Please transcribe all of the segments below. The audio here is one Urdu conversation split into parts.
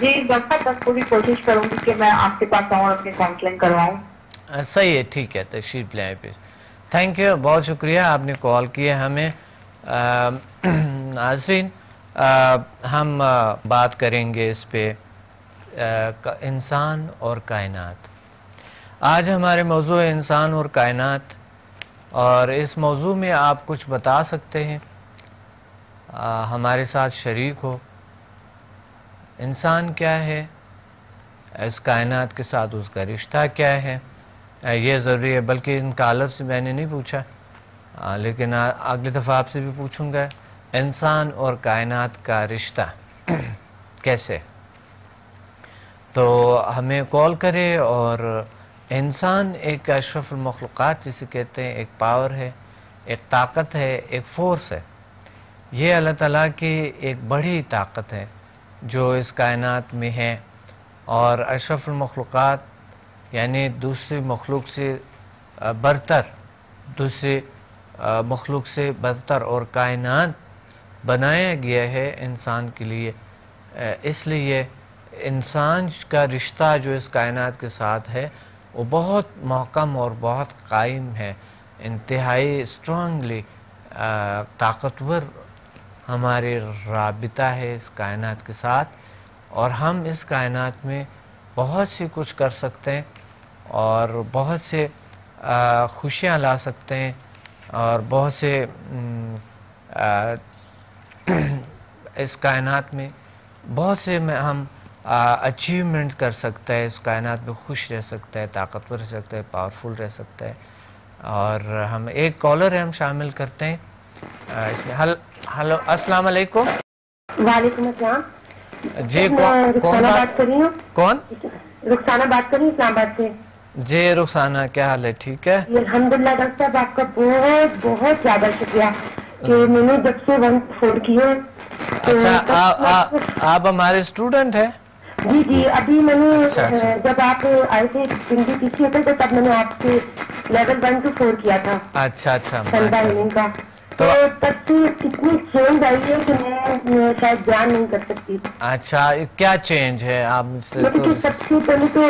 جی ڈاکٹر صاحب بس پوری کوشش کروں گی کہ میں آپ کے پاس آؤں اور اپنی کاؤنسلنگ کرواؤں. صحیح ہے, ٹھیک ہے, تشریف لیں پھر. تھینک یو, بہت شکریہ آپ نے کال کیا ہمیں. ناظرین ہم بات کریں گے اس پہ انسان اور کائنات. آج ہمارے موضوع ہے انسان اور کائنات, اور اس موضوع میں آپ کچھ بتا سکتے ہیں, ہمارے ساتھ شریک ہو. انسان کیا ہے, اس کائنات کے ساتھ اس کا رشتہ کیا ہے, یہ ضروری ہے. بلکہ ان کالر سے میں نے نہیں پوچھا, لیکن اگلی دفعہ آپ سے بھی پوچھوں گا, انسان اور کائنات کا رشتہ کیسے. تو ہمیں کال کرے. اور انسان ایک اشرف المخلوقات جسے کہتے ہیں, ایک پاور ہے, ایک طاقت ہے, ایک فورس ہے. یہ اللہ تعالیٰ کی ایک بڑی طاقت ہے جو اس کائنات میں ہے. اور اشرف المخلوقات یعنی دوسری مخلوق سے برتر, دوسری مخلوق سے برتر, اور کائنات بنایا گیا ہے انسان کے لیے. اس لیے انسان کا رشتہ جو اس کائنات کے ساتھ ہے وہ بہت محکم اور بہت قائم ہے, انتہائی اسٹرانگلی طاقتور ہمارے رابطہ ہے اس کائنات کے ساتھ. اور ہم اس کائنات میں بہت سی کچھ کر سکتے ہیں, اور بہت سے خوشیاں لا سکتے ہیں, اور بہت سے اس کائنات میں بہت سے ہم اچیومنٹ کر سکتے ہیں. اس کائنات میں خوش رہ سکتا ہے, طاقتور رہ سکتا ہے, پاورفل رہ سکتا ہے. اور ہم ایک کالر ہے ہم شامل کرتے ہیں اس میں. ہلو, السلام علیکم. وعلیکم السلام. جی کون بات کر رہی ہوں. کون؟ رخسانہ بات کر رہی ہوں اسلام آباد سے. جی رخسانہ, کیا حال ہے؟ ٹھیک ہے الحمدللہ. ڈاکٹر صاحب آپ کا بہت بہت زیادہ شکریہ کہ میں نے جب سے فون کیے. اچھا, آپ ہمارے اسٹوڈنٹ ہیں؟ جی جی, ابھی میں نے جب آپ آئے تھے پنڈی پی سی ہوتے تب میں نے آپ سے لیول 1 to 4 کیا تھا. اچھا اچھا, کا تو تب سے اتنی چینج آئی ہے کہ میں شاید بیان نہیں کر سکتی. اچھا, کیا چینج ہے آپ مجھ سے؟ سب سے پہلے تو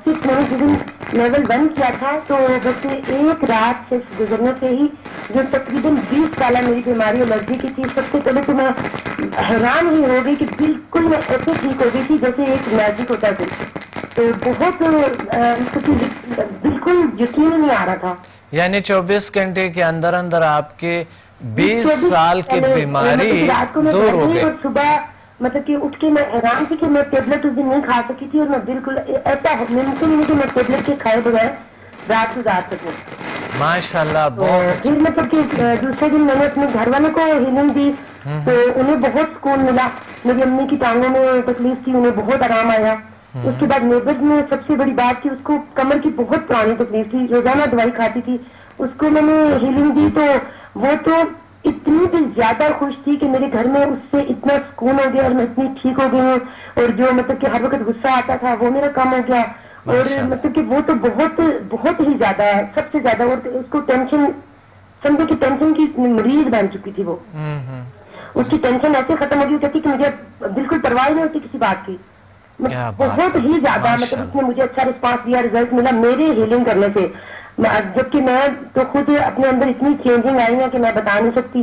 صرف میں نے جس دن لیول 1 کیا تھا تو بس ایک رات سے گزرنے سے ہی جو تقریباً 20 سالہ میری بیماری الرجی کی تھی, سب سے پہلے تو میں حیران ہی ہو گئی کہ بالکل میں ایسے ٹھیک ہو گئی تھی جیسے ایک میجک ہوتا ہے. تو بہت بالکل یقین نہیں آ رہا تھا. یعنی 24 گھنٹے کے اندر اندر آپ کے 20 سال کی بیماری دور ہو گئی. صبح مطلب کہ اٹھ کے میں حیران تھی کہ میں ٹیبلٹ اس دن نہیں کھا سکی تھی, اور میں بالکل ایسا ممکن نہیں کہ میں ٹیبلٹ کے کھائے بغیر رات گزار سکوں. ماشاءاللہ. بہت پھر مطلب کہ دوسرے دن میں نے اپنے گھر والوں کو ہیلنگ دی تو انہیں بہت سکون ملا. میری امی کی ٹانگوں میں تکلیف تھی, انہیں بہت آرام آیا. اس کے بعد نیبر میں سب سے بڑی بات تھی, اس کو کمر کی بہت پرانی تکلیف تھی, روزانہ دوائی کھاتی تھی. اس کو میں نے ہیلنگ دی تو وہ تو اتنی بھی زیادہ خوش تھی کہ میرے گھر میں اس سے اتنا سکون ہو گیا, اور میں اتنی ٹھیک ہو گئی ہوں. اور جو مطلب کہ ہر وقت غصہ آتا تھا وہ میرا کم ہو گیا. اور مطلب کہ وہ تو بہت بہت ہی زیادہ, سب سے زیادہ. اور اس کو ٹینشن, سمجھے کہ ٹینشن کی مریض بن چکی تھی وہ. اس کی ٹینشن ایسے ختم ہو گئی تھی کہ مجھے بالکل پرواہ نہیں ہوتی کسی بات کی. بہت ہی زیادہ مطلب اس نے مجھے اچھا رسپانس دیا, رزلٹ ملا میرے ہیلنگ کرنے سے. جبکہ میں تو خود اپنے اندر اتنی چینجنگ آئی ہے کہ میں بتا نہیں سکتی.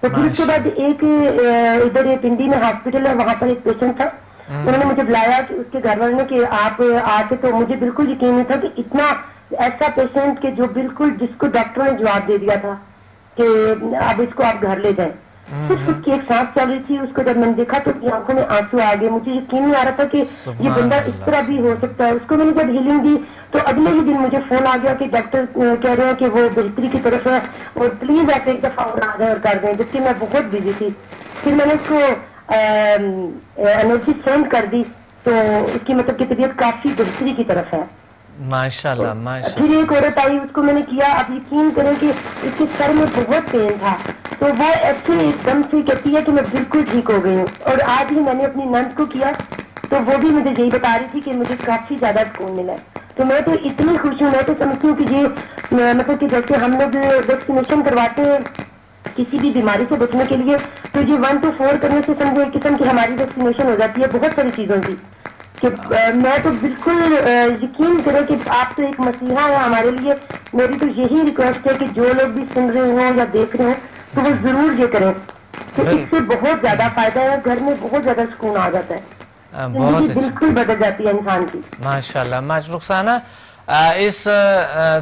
تو پھر اس کے بعد ایک ادھر پنڈی میں ہاسپٹل ہے, وہاں پر ایک پیشنٹ تھا. انہوں نے مجھے بلایا کہ اس کے گھر والوں نے کہ آپ آتے, تو مجھے بالکل یقین نہیں تھا کہ اتنا ایسا پیشنٹ کہ جو بالکل جس کو ڈاکٹروں نے جواب دے دیا تھا کہ اب اس کو آپ گھر لے جائیں. صرف اس کی ایک سانس چل رہی تھی. اس کو جب میں نے دیکھا تو آنکھوں میں آنسو آ گئے. مجھے یقین نہیں آ رہا تھا کہ یہ بندہ اس طرح بھی ہو سکتا ہے. اس کو میں نے جب ہیلنگ دی تو اگلے ہی دن مجھے فون آ گیا کہ ڈاکٹر کہہ رہے ہیں کہ وہ بہتری کی طرف ہے, اور پلیز آپ ایک دفعہ اور آ جائیں اور کر دیں. جبکہ میں بہت بزی تھی. پھر میں نے اس کو انرجی سینڈ کر دی تو اس کی مطلب کہ طبیعت کافی بہتری کی طرف ہے. ماشاءاللہ ماشاءاللہ. پھر ایک عورت آئی, اس کو میں نے کیا. اب یقین کریں کہ اس کے سر میں بہت پین تھا, تو وہ ایسے ایک دم سے کہتی ہے کہ میں بالکل ٹھیک ہو گئی ہوں. اور آج ہی میں نے اپنی نند کو کیا تو وہ بھی مجھے یہی بتا رہی تھی کہ مجھے کافی زیادہ سکون ملا ہے. تو میں تو اتنی خوش ہوں. میں تو سمجھتی ہوں کہ یہ مطلب کہ جیسے ہم لوگ ویکسینیشن کرواتے ہیں کسی بھی بیماری سے بچنے کے لیے تو یہ 1 to 4 کرنے سے سمجھے ایک قسم کی ہماری ویکسینیشن ہو جاتی ہے بہت ساری چیزوں کی. کہ میں تو بالکل یقین کریں کہ آپ تو ایک مسیحا ہے ہمارے لیے. میری تو یہی ریکویسٹ ہے کہ جو لوگ بھی سن رہے ہوں یا دیکھ رہے ہیں تو وہ ضرور یہ کریں کہ اس سے بہت زیادہ فائدہ ہے. گھر میں بہت زیادہ سکون آ جاتا ہے, زندگی بالکل بدل جاتی ہے انسان کی. ماشاء اللہ. رخسانہ اس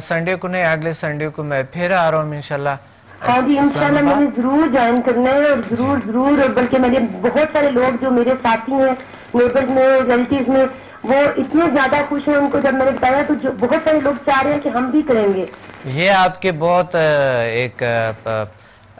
سنڈے کو نہیں اگلے سنڈے کو میں پھر آ رہا ہوں انشاءاللہ. ہاں جی انشاءاللہ میں نے ضرور جوائن کرنا ہے اور ضرور بلکہ میرے بہت سارے لوگ جو میرے ساتھی ہیں نیبرز میں ریلیٹیوز میں وہ اتنے زیادہ خوش ہیں. ان کو جب میں نے بتایا تو بہت سارے لوگ چاہ رہے ہیں کہ ہم بھی کریں گے. یہ آپ کے بہت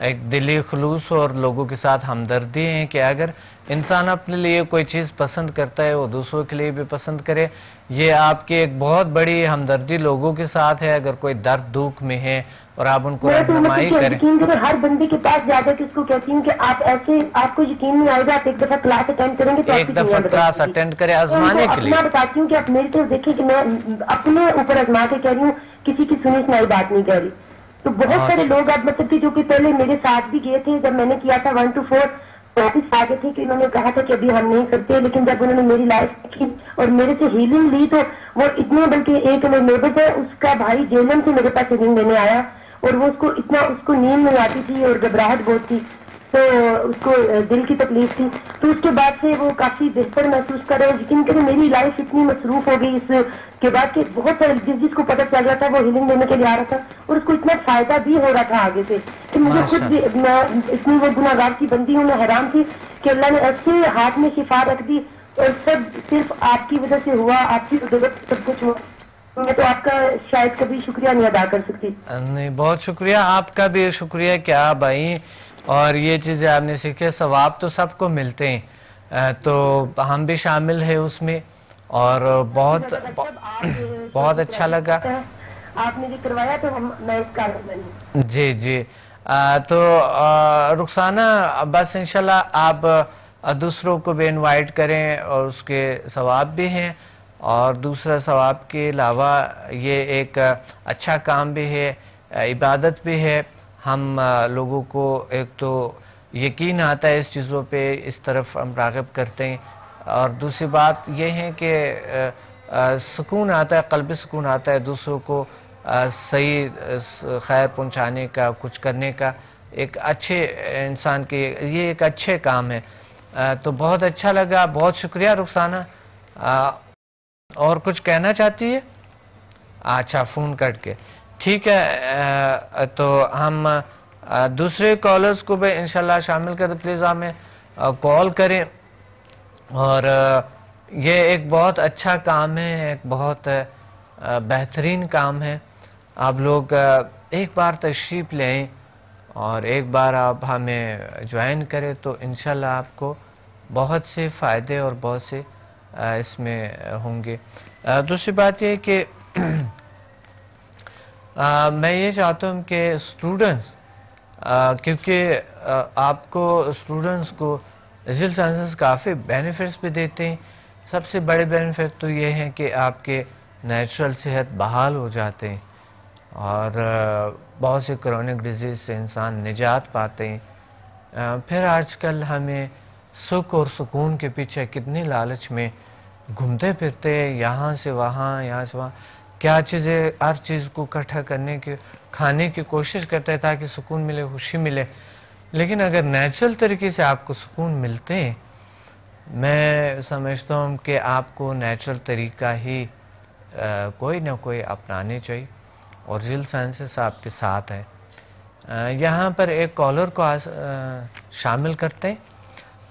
ایک دلی خلوص اور لوگوں کے ساتھ ہمدردی ہیں کہ اگر انسان اپنے لیے کوئی چیز پسند کرتا ہے وہ دوسروں کے لیے بھی پسند کرے. یہ آپ کی ایک بہت بڑی ہمدردی لوگوں کے ساتھ ہے. اگر کوئی درد دکھ میں ہے اور آپ ان کو رہنمائی کریں. ہر بندے کے پاس جا کر کے اس کو کہتی ہوں کہ آپ ایسے آپ کو یقین نہیں آئے گا, آپ ایک دفعہ کلاس اٹینڈ کریں گے تو ایک دفعہ کلاس اٹینڈ کریں آزمانے کے لیے. میں بتاتی ہوں کہ آپ میری طرف دیکھیں کہ میں اپنے اوپر آزما کے کہہ رہی ہوں, کسی کی سنی سنائی بات نہیں کہہ رہی. تو بہت سارے لوگ آپ مطلب کہ جو کہ پہلے میرے ساتھ بھی گئے تھے جب میں نے کیا تھا 1 to 4 واپس آ گئے تھے کہ انہوں نے کہا تھا کہ ابھی ہم نہیں کرتے, لیکن جب انہوں نے میری لائف کی اور میرے سے ہیلنگ لی تو وہ اتنے, بلکہ ایک نیبر ہے اس کا بھائی جیلم سے میرے پاس ہیلنگ لینے آیا اور وہ اس کو نیند نہیں آتی تھی اور گھبراہٹ بہت تھی, تو اس کو دل کی تکلیف تھی. تو اس کے بعد سے وہ کافی بہتر محسوس کر رہے. یقین کریں میری لائف اتنی مصروف ہو گئی اس کے بعد کہ بہت سارے جس کو پتہ چل رہا تھا وہ ہیلنگ لینے کے لیے آ رہا تھا اور اس کو اتنا فائدہ بھی ہو رہا تھا آگے سے کہ مجھے خود بھی میں اتنی وہ گناہگار کی بندی ہوں. میں حیران تھی کہ اللہ نے ایسے ہاتھ میں شفا رکھ دی اور سب صرف آپ کی وجہ سے ہوا, آپ کی بدولت سب کچھ ہوا. میں تو آپ کا شاید کبھی شکریہ نہیں ادا کر سکتی. نہیں, بہت شکریہ آپ کا بھی شکریہ کہ آپ آئیں اور یہ چیزیں آپ نے سیکھے. ثواب تو سب کو ملتے ہیں, تو ہم بھی شامل ہیں اس میں اور بہت اچھا لگا آپ نے جو کروایا تو میں اس کا جی. تو رخسانہ بس انشاءاللہ آپ دوسروں کو بھی انوائٹ کریں اور اس کے ثواب بھی ہیں, اور دوسرا ثواب کے علاوہ یہ ایک اچھا کام بھی ہے, عبادت بھی ہے. ہم لوگوں کو ایک تو یقین آتا ہے اس چیزوں پہ, اس طرف ہم راغب کرتے ہیں, اور دوسری بات یہ ہے کہ سکون آتا ہے, قلبی سکون آتا ہے دوسروں کو صحیح خیر پہنچانے کا, کچھ کرنے کا. ایک اچھے انسان کے یہ ایک اچھے کام ہے. تو بہت اچھا لگا, بہت شکریہ رخسانہ. اور کچھ کہنا چاہتی ہے؟ اچھا فون کٹ کے ٹھیک ہے. تو ہم دوسرے کالرز کو بھی انشاءاللہ شامل کریں. پلیز ہمیں کال کریں. اور یہ ایک بہت اچھا کام ہے, ایک بہت بہترین کام ہے. آپ لوگ ایک بار تشریف لیں اور ایک بار آپ ہمیں جوائن کریں تو انشاءاللہ آپ کو بہت سے فائدے اور بہت سے اس میں ہوں گے. دوسری بات یہ کہ میں یہ چاہتا ہوں کہ اسٹوڈنٹس, کیونکہ آپ کو اسٹوڈنٹس کو ڈیجیٹل سائنسز کافی بینیفٹس بھی دیتے ہیں. سب سے بڑے بینیفٹ تو یہ ہیں کہ آپ کے نیچرل صحت بحال ہو جاتے ہیں اور بہت سے کرونک ڈیزیز سے انسان نجات پاتے ہیں. پھر آج کل ہمیں سکھ اور سکون کے پیچھے کتنی لالچ میں گھومتے پھرتے ہیں, یہاں سے وہاں یہاں سے وہاں, کیا چیزیں ہر چیز کو اکٹھا کرنے کی کھانے کی کوشش کرتے ہیں تاکہ سکون ملے, خوشی ملے. لیکن اگر نیچرل طریقے سے آپ کو سکون ملتے ہیں, میں سمجھتا ہوں کہ آپ کو نیچرل طریقہ ہی کوئی نہ کوئی اپنانے چاہیے, اور ڈیجیٹل سائنسز آپ کے ساتھ ہے. یہاں پر ایک کالر کو شامل کرتے ہیں.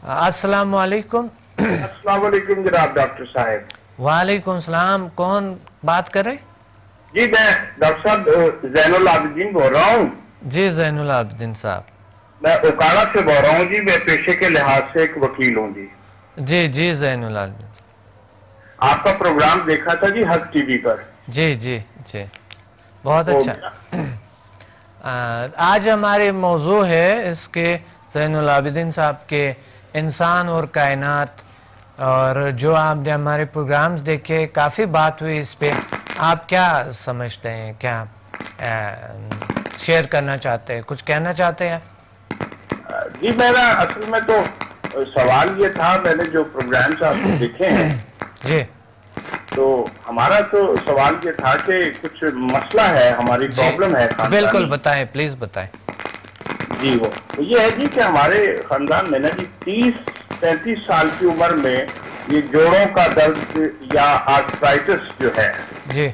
السلام علیکم. السلام علیکم جناب ڈاکٹر صاحب. وعلیکم السلام. کون بات کر رہے؟ جی میں ڈاکٹر صاحب زین العابدین بول رہا ہوں. جی زین العابدین صاحب. میں اوکاڑا سے بول رہا ہوں جی. میں پیشے کے لحاظ سے ایک وکیل ہوں جی. جی زین العابدین. آپ کا پروگرام دیکھا تھا جی حق ٹی وی پر. جی بہت اچھا. آج ہمارے موضوع ہے اس کے زین العابدین صاحب کے انسان اور کائنات, اور جو آپ نے ہمارے پروگرامز دیکھے کافی بات ہوئی اس پہ. آپ کیا سمجھتے ہیں, کیا شیئر کرنا چاہتے ہیں, کچھ کہنا چاہتے ہیں؟ جی میرا اصل میں تو سوال یہ تھا, میں نے جو پروگرامز آپ کو دیکھے ہیں جی تو ہمارا تو سوال یہ تھا کہ کچھ مسئلہ ہے, ہماری پرابلم ہے خاندانی. بالکل بتائیں, پلیز بتائیں. جی وہ یہ ہے جی کہ ہمارے خاندان میں نا جی 30-35 سال کی عمر میں یہ جوڑوں کا درد یا آرتھرائٹس جو ہے جی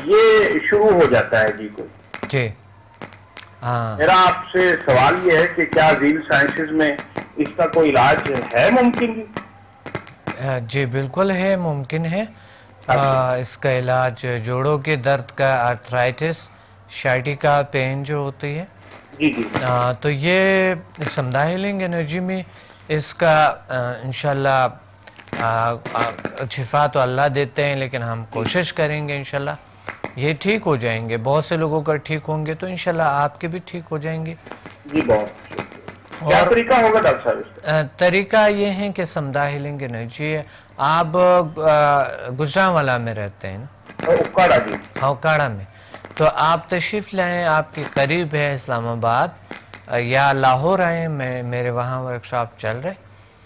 یہ شروع ہو جاتا ہے جی کوئی. جی ہاں, میرا آپ سے سوال یہ ہے کہ کیا ریل سائنسز میں اس کا کوئی علاج ہے ممکن جی؟ جی بالکل ہے, ممکن ہے. اس کا علاج جوڑوں کے درد کا, آرتھرائٹس, شائٹیکا پین جو ہوتی ہے, جی جی تو یہ سمدھا ہیلنگ انرجی میں اس کا انشاءاللہ شفا تو اللہ دیتے ہیں, لیکن ہم کوشش کریں گے انشاءاللہ یہ ٹھیک ہو جائیں گے. بہت سے لوگوں کا ٹھیک ہوں گے تو انشاءاللہ آپ کے بھی ٹھیک ہو جائیں گے. جی بہت. کیا طریقہ ہوگا ڈاکٹر صاحب اس کا؟ طریقہ یہ ہے کہ سمدھا ہیلنگ انرجی ہے. آپ گجرانوالا میں رہتے ہیں نا؟ اکاڑا جی. ہاں اکاڑا میں. تو آپ تشریف لائیں, آپ کے قریب ہے اسلام آباد, یا لاہور آئیں, میرے وہاں ورکشاپ چل رہے.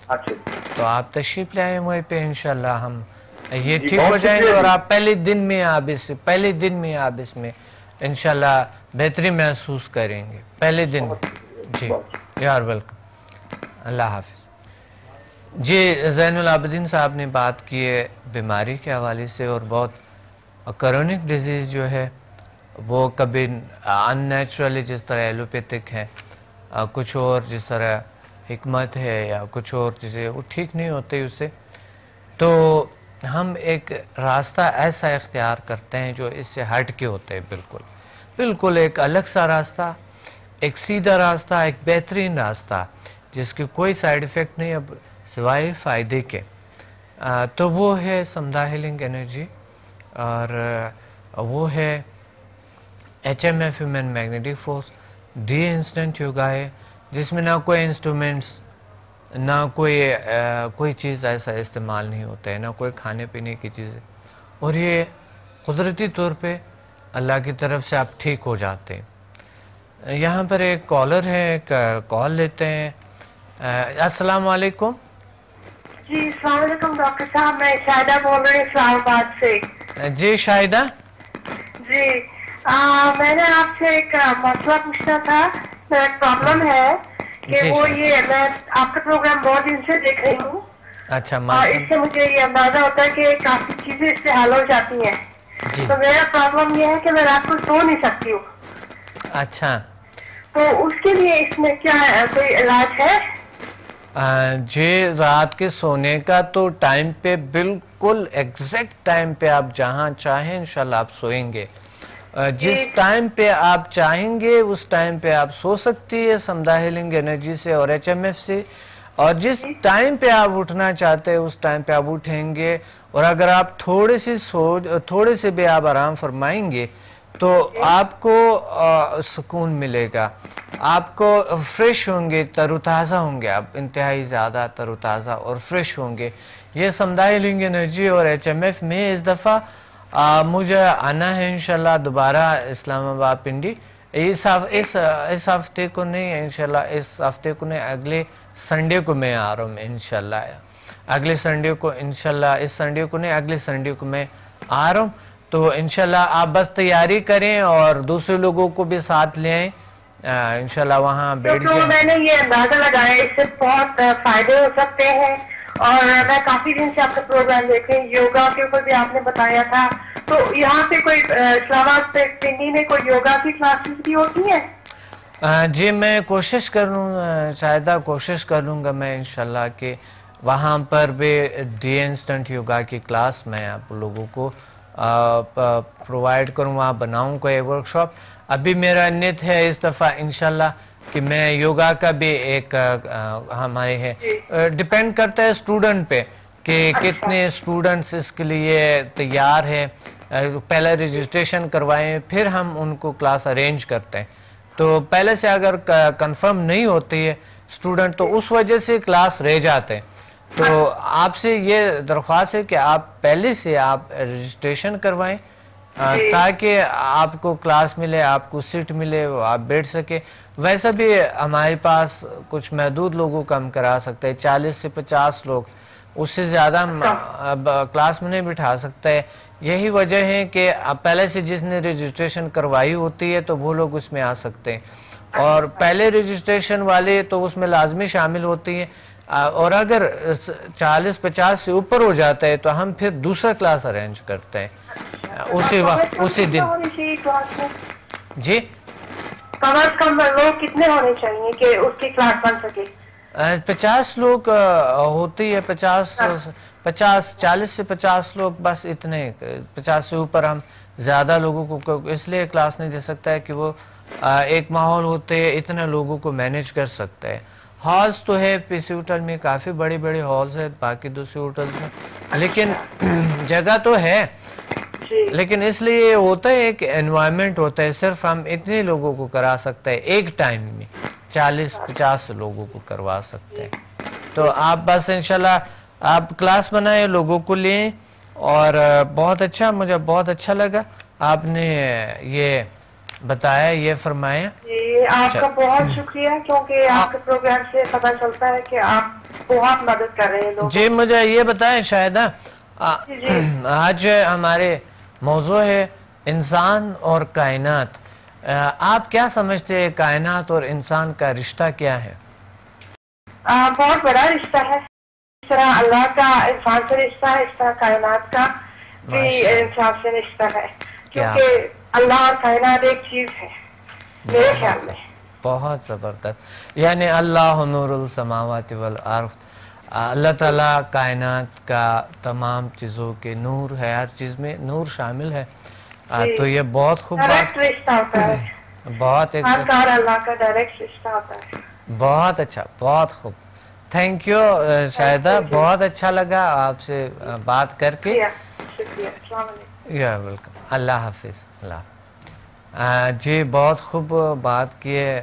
اچھا تو آپ تشریف لائیں وہیں پہ, انشاءاللہ ہم یہ جی ٹھیک ہو بہت جائیں گے. شکریہ اور جی. آپ پہلے دن میں آپ اس میں انشاءاللہ بہتری محسوس کریں گے پہلے دن میں. جی یو آر ویلکم. اللہ حافظ. جی زین العابدین صاحب نے بات کی ہے بیماری کے حوالے سے, اور بہت کرونک ڈیزیز جو ہے وہ کبھی ان نیچرلی جس طرح ایلوپیتھک ہے, کچھ اور جس طرح حکمت ہے یا کچھ اور چیزیں وہ ٹھیک نہیں ہوتے اس سے. تو ہم ایک راستہ ایسا اختیار کرتے ہیں جو اس سے ہٹ کے ہوتے ہیں, بالکل ایک الگ سا راستہ, ایک سیدھا راستہ, ایک بہترین راستہ جس کی کوئی سائیڈ ایفیکٹ نہیں اب سوائے فائدے کے. تو وہ ہے سمدھا ہیلنگ انرجی, اور وہ ہے HMF human magnetic force. D instant yoga ہے جس میں نہ کوئی انسٹرومنٹس, نہ کوئی چیز ایسا استعمال نہیں ہوتا ہے, نہ کوئی کھانے پینے کی چیزیں, اور یہ قدرتی طور پہ اللہ کی طرف سے آپ ٹھیک ہو جاتے ہیں. یہاں پر ایک کالر ہے, ایک کال لیتے ہیں. السلام علیکم. جی السلام علیکم ڈاکٹر صاحب, میں شاہدہ بول رہی ہوں اسلام آباد سے. جی شاہدہ. جی میں نے آپ سے ایک مسئلہ پوچھنا تھا. میرا پرابلم ہے کہ وہ یہ, میں آپ کا پروگرام بہت دن سے دیکھ رہی ہوں. اچھا, اور اس سے مجھے یہ اندازہ ہوتا ہے کہ کافی چیزیں اس سے حل ہو جاتی ہیں. تو میرا پرابلم یہ ہے کہ میں رات کو سو نہیں سکتی ہوں. اچھا, تو اس کے لیے اس میں کیا کوئی علاج ہے؟ جی رات کے سونے کا تو ٹائم پہ, بالکل ایگزیکٹ ٹائم پہ آپ جہاں چاہیں انشاءاللہ آپ سوئیں گے. جس ٹائم پہ آپ چاہیں گے اس ٹائم پہ آپ سو سکتی ہے سمدھا ہیلنگ انرجی سے اور HMF سے. اور جس ٹائم پہ آپ اٹھنا چاہتے ہیں اس ٹائم پہ آپ اٹھیں گے. اور اگر آپ تھوڑے سے بھی آپ آرام فرمائیں گے تو آپ کو سکون ملے گا, آپ کو فریش ہوں گے, تر و تازہ ہوں گے, آپ انتہائی زیادہ تر و تازہ اور فریش ہوں گے. یہ سمدھا ہیلنگ انرجی اور HMF میں اس دفعہ مجھے آنا ہے انشاءاللہ دوبارہ اسلام آباد پنڈی. اس ہفتے کو نہیں انشاءاللہ, اس ہفتے کو نہیں, اگلے سنڈے کو میں آ رہا ہوں انشاءاللہ. اگلے سنڈے کو انشاءاللہ, اس سنڈے کو نہیں اگلے سنڈے کو میں آ رہا ہوں. تو انشاءاللہ آپ بس تیاری کریں اور دوسرے لوگوں کو بھی ساتھ لے آئیں انشاءاللہ, وہاں بیٹھ جائیں. میں نے یہ اندازہ لگایا اس سے بہت فائدے ہو سکتے ہیں. اور میں کافی دن سے آپ کا پروگرام دیکھ رہی ہوں, یوگا کے اوپر بھی آپ نے بتایا تھا. تو یہاں پہ کوئی اسلام آباد پنڈی میں کوئی یوگا کی کلاسز بھی ہوتی ہیں؟ جی میں کوشش کروں, شاید کوشش کر لوں گا میں انشاءاللہ کہ وہاں پر بھی ڈی انسٹنٹ یوگا کی کلاس میں آپ لوگوں کو پرووائڈ کروں, وہاں بناؤں کوئی ورکشاپ. ابھی میرا نیت ہے اس دفعہ انشاءاللہ کہ میں یوگا کا بھی ایک ہمارے ہے, ڈیپینڈ کرتا ہے اسٹوڈنٹ پہ کہ کتنے اسٹوڈنٹس اس کے لیے تیار ہے. پہلے رجسٹریشن کروائیں پھر ہم ان کو کلاس ارینج کرتے ہیں. تو پہلے سے اگر کنفرم نہیں ہوتی ہے اسٹوڈنٹ تو اس وجہ سے کلاس رہ جاتے ہیں. تو آپ سے یہ درخواست ہے کہ آپ پہلے سے آپ رجسٹریشن کروائیں تاکہ آپ کو کلاس ملے, آپ کو سیٹ ملے, آپ بیٹھ سکے. ویسا بھی ہمارے پاس کچھ محدود لوگوں کا ہم کرا سکتے ہیں, 40 سے 50 لوگ, اس سے زیادہ ہم کلاس میں نہیں بٹھا سکتے. یہی وجہ ہے کہ پہلے سے جس نے رجسٹریشن کروائی ہوتی ہے تو وہ لوگ اس میں آ سکتے ہیں, اور پہلے رجسٹریشن والے تو اس میں لازمی شامل ہوتی ہیں, اور اگر 40-50 سے اوپر ہو جاتا ہے تو ہم پھر دوسرا کلاس ارینج کرتے ہیں اسی وقت, اسی دن. جی کم از کم لوگ کتنے ہونے چاہیے کہ اس کی کلاس بن سکے؟ 50 لوگ ہوتی ہے, 40 سے 50 لوگ بس, اتنے. 50 سے اوپر ہم زیادہ لوگوں کو اس لیے کلاس نہیں دے سکتا ہے کہ وہ ایک ماحول ہوتے ہیں, اتنے لوگوں کو مینیج کر سکتا ہے. ہالز تو ہے پی سی ہوٹل میں, کافی بڑی بڑی ہالز ہیں باقی دوسری ہوٹلز میں, لیکن جگہ تو ہے. لیکن اس لیے ہوتا ہے کہ انوائرمنٹ ہوتا ہے, صرف ہم اتنے لوگوں کو کرا سکتے ہیں ایک ٹائم میں, 40-50 لوگوں کو کروا سکتے ہیں. تو آپ بس انشاءاللہ آپ کلاس بنائیں, لوگوں کو لیں, اور بہت اچھا, مجھے بہت اچھا لگا آپ نے یہ بتایا, یہ فرمایا. جی آپ کا بہت شکریہ, کیونکہ آپ کے پروگرام سے پتہ چلتا ہے کہ آپ بہت مدد کر رہے ہیں لوگوں. جی مجھے یہ بتائیں شاہدہ, آج ہمارے موضوع ہے انسان اور کائنات. آپ کیا سمجھتے ہیں کائنات اور انسان کا رشتہ کیا ہے؟ بہت بڑا رشتہ ہے. اس طرح اللہ کا انسان سے رشتہ ہے, اس طرح کائنات کا بھی انسان سے رشتہ ہے, کیونکہ اللہ اور کائنات ایک چیز ہے میرے خیال میں. بہت زبردست. یعنی اللہ نور السماوات والارض, اللہ تعالیٰ کائنات کا تمام چیزوں کے نور ہے, ہر چیز میں نور شامل ہے. تو یہ بہت خوب بات, رشتہ ہوتا ہے, بہت ایک اللہ کا ڈائریکٹ رشتہ ہوتا ہے. بہت اچھا, بہت خوب. تھینک یو شاہدہ, بہت اچھا لگا آپ سے بات کر کے. شکریہ, السلام علیکم. یو ویلکم, اللہ حافظ. اللہ جی بہت خوب بات کیے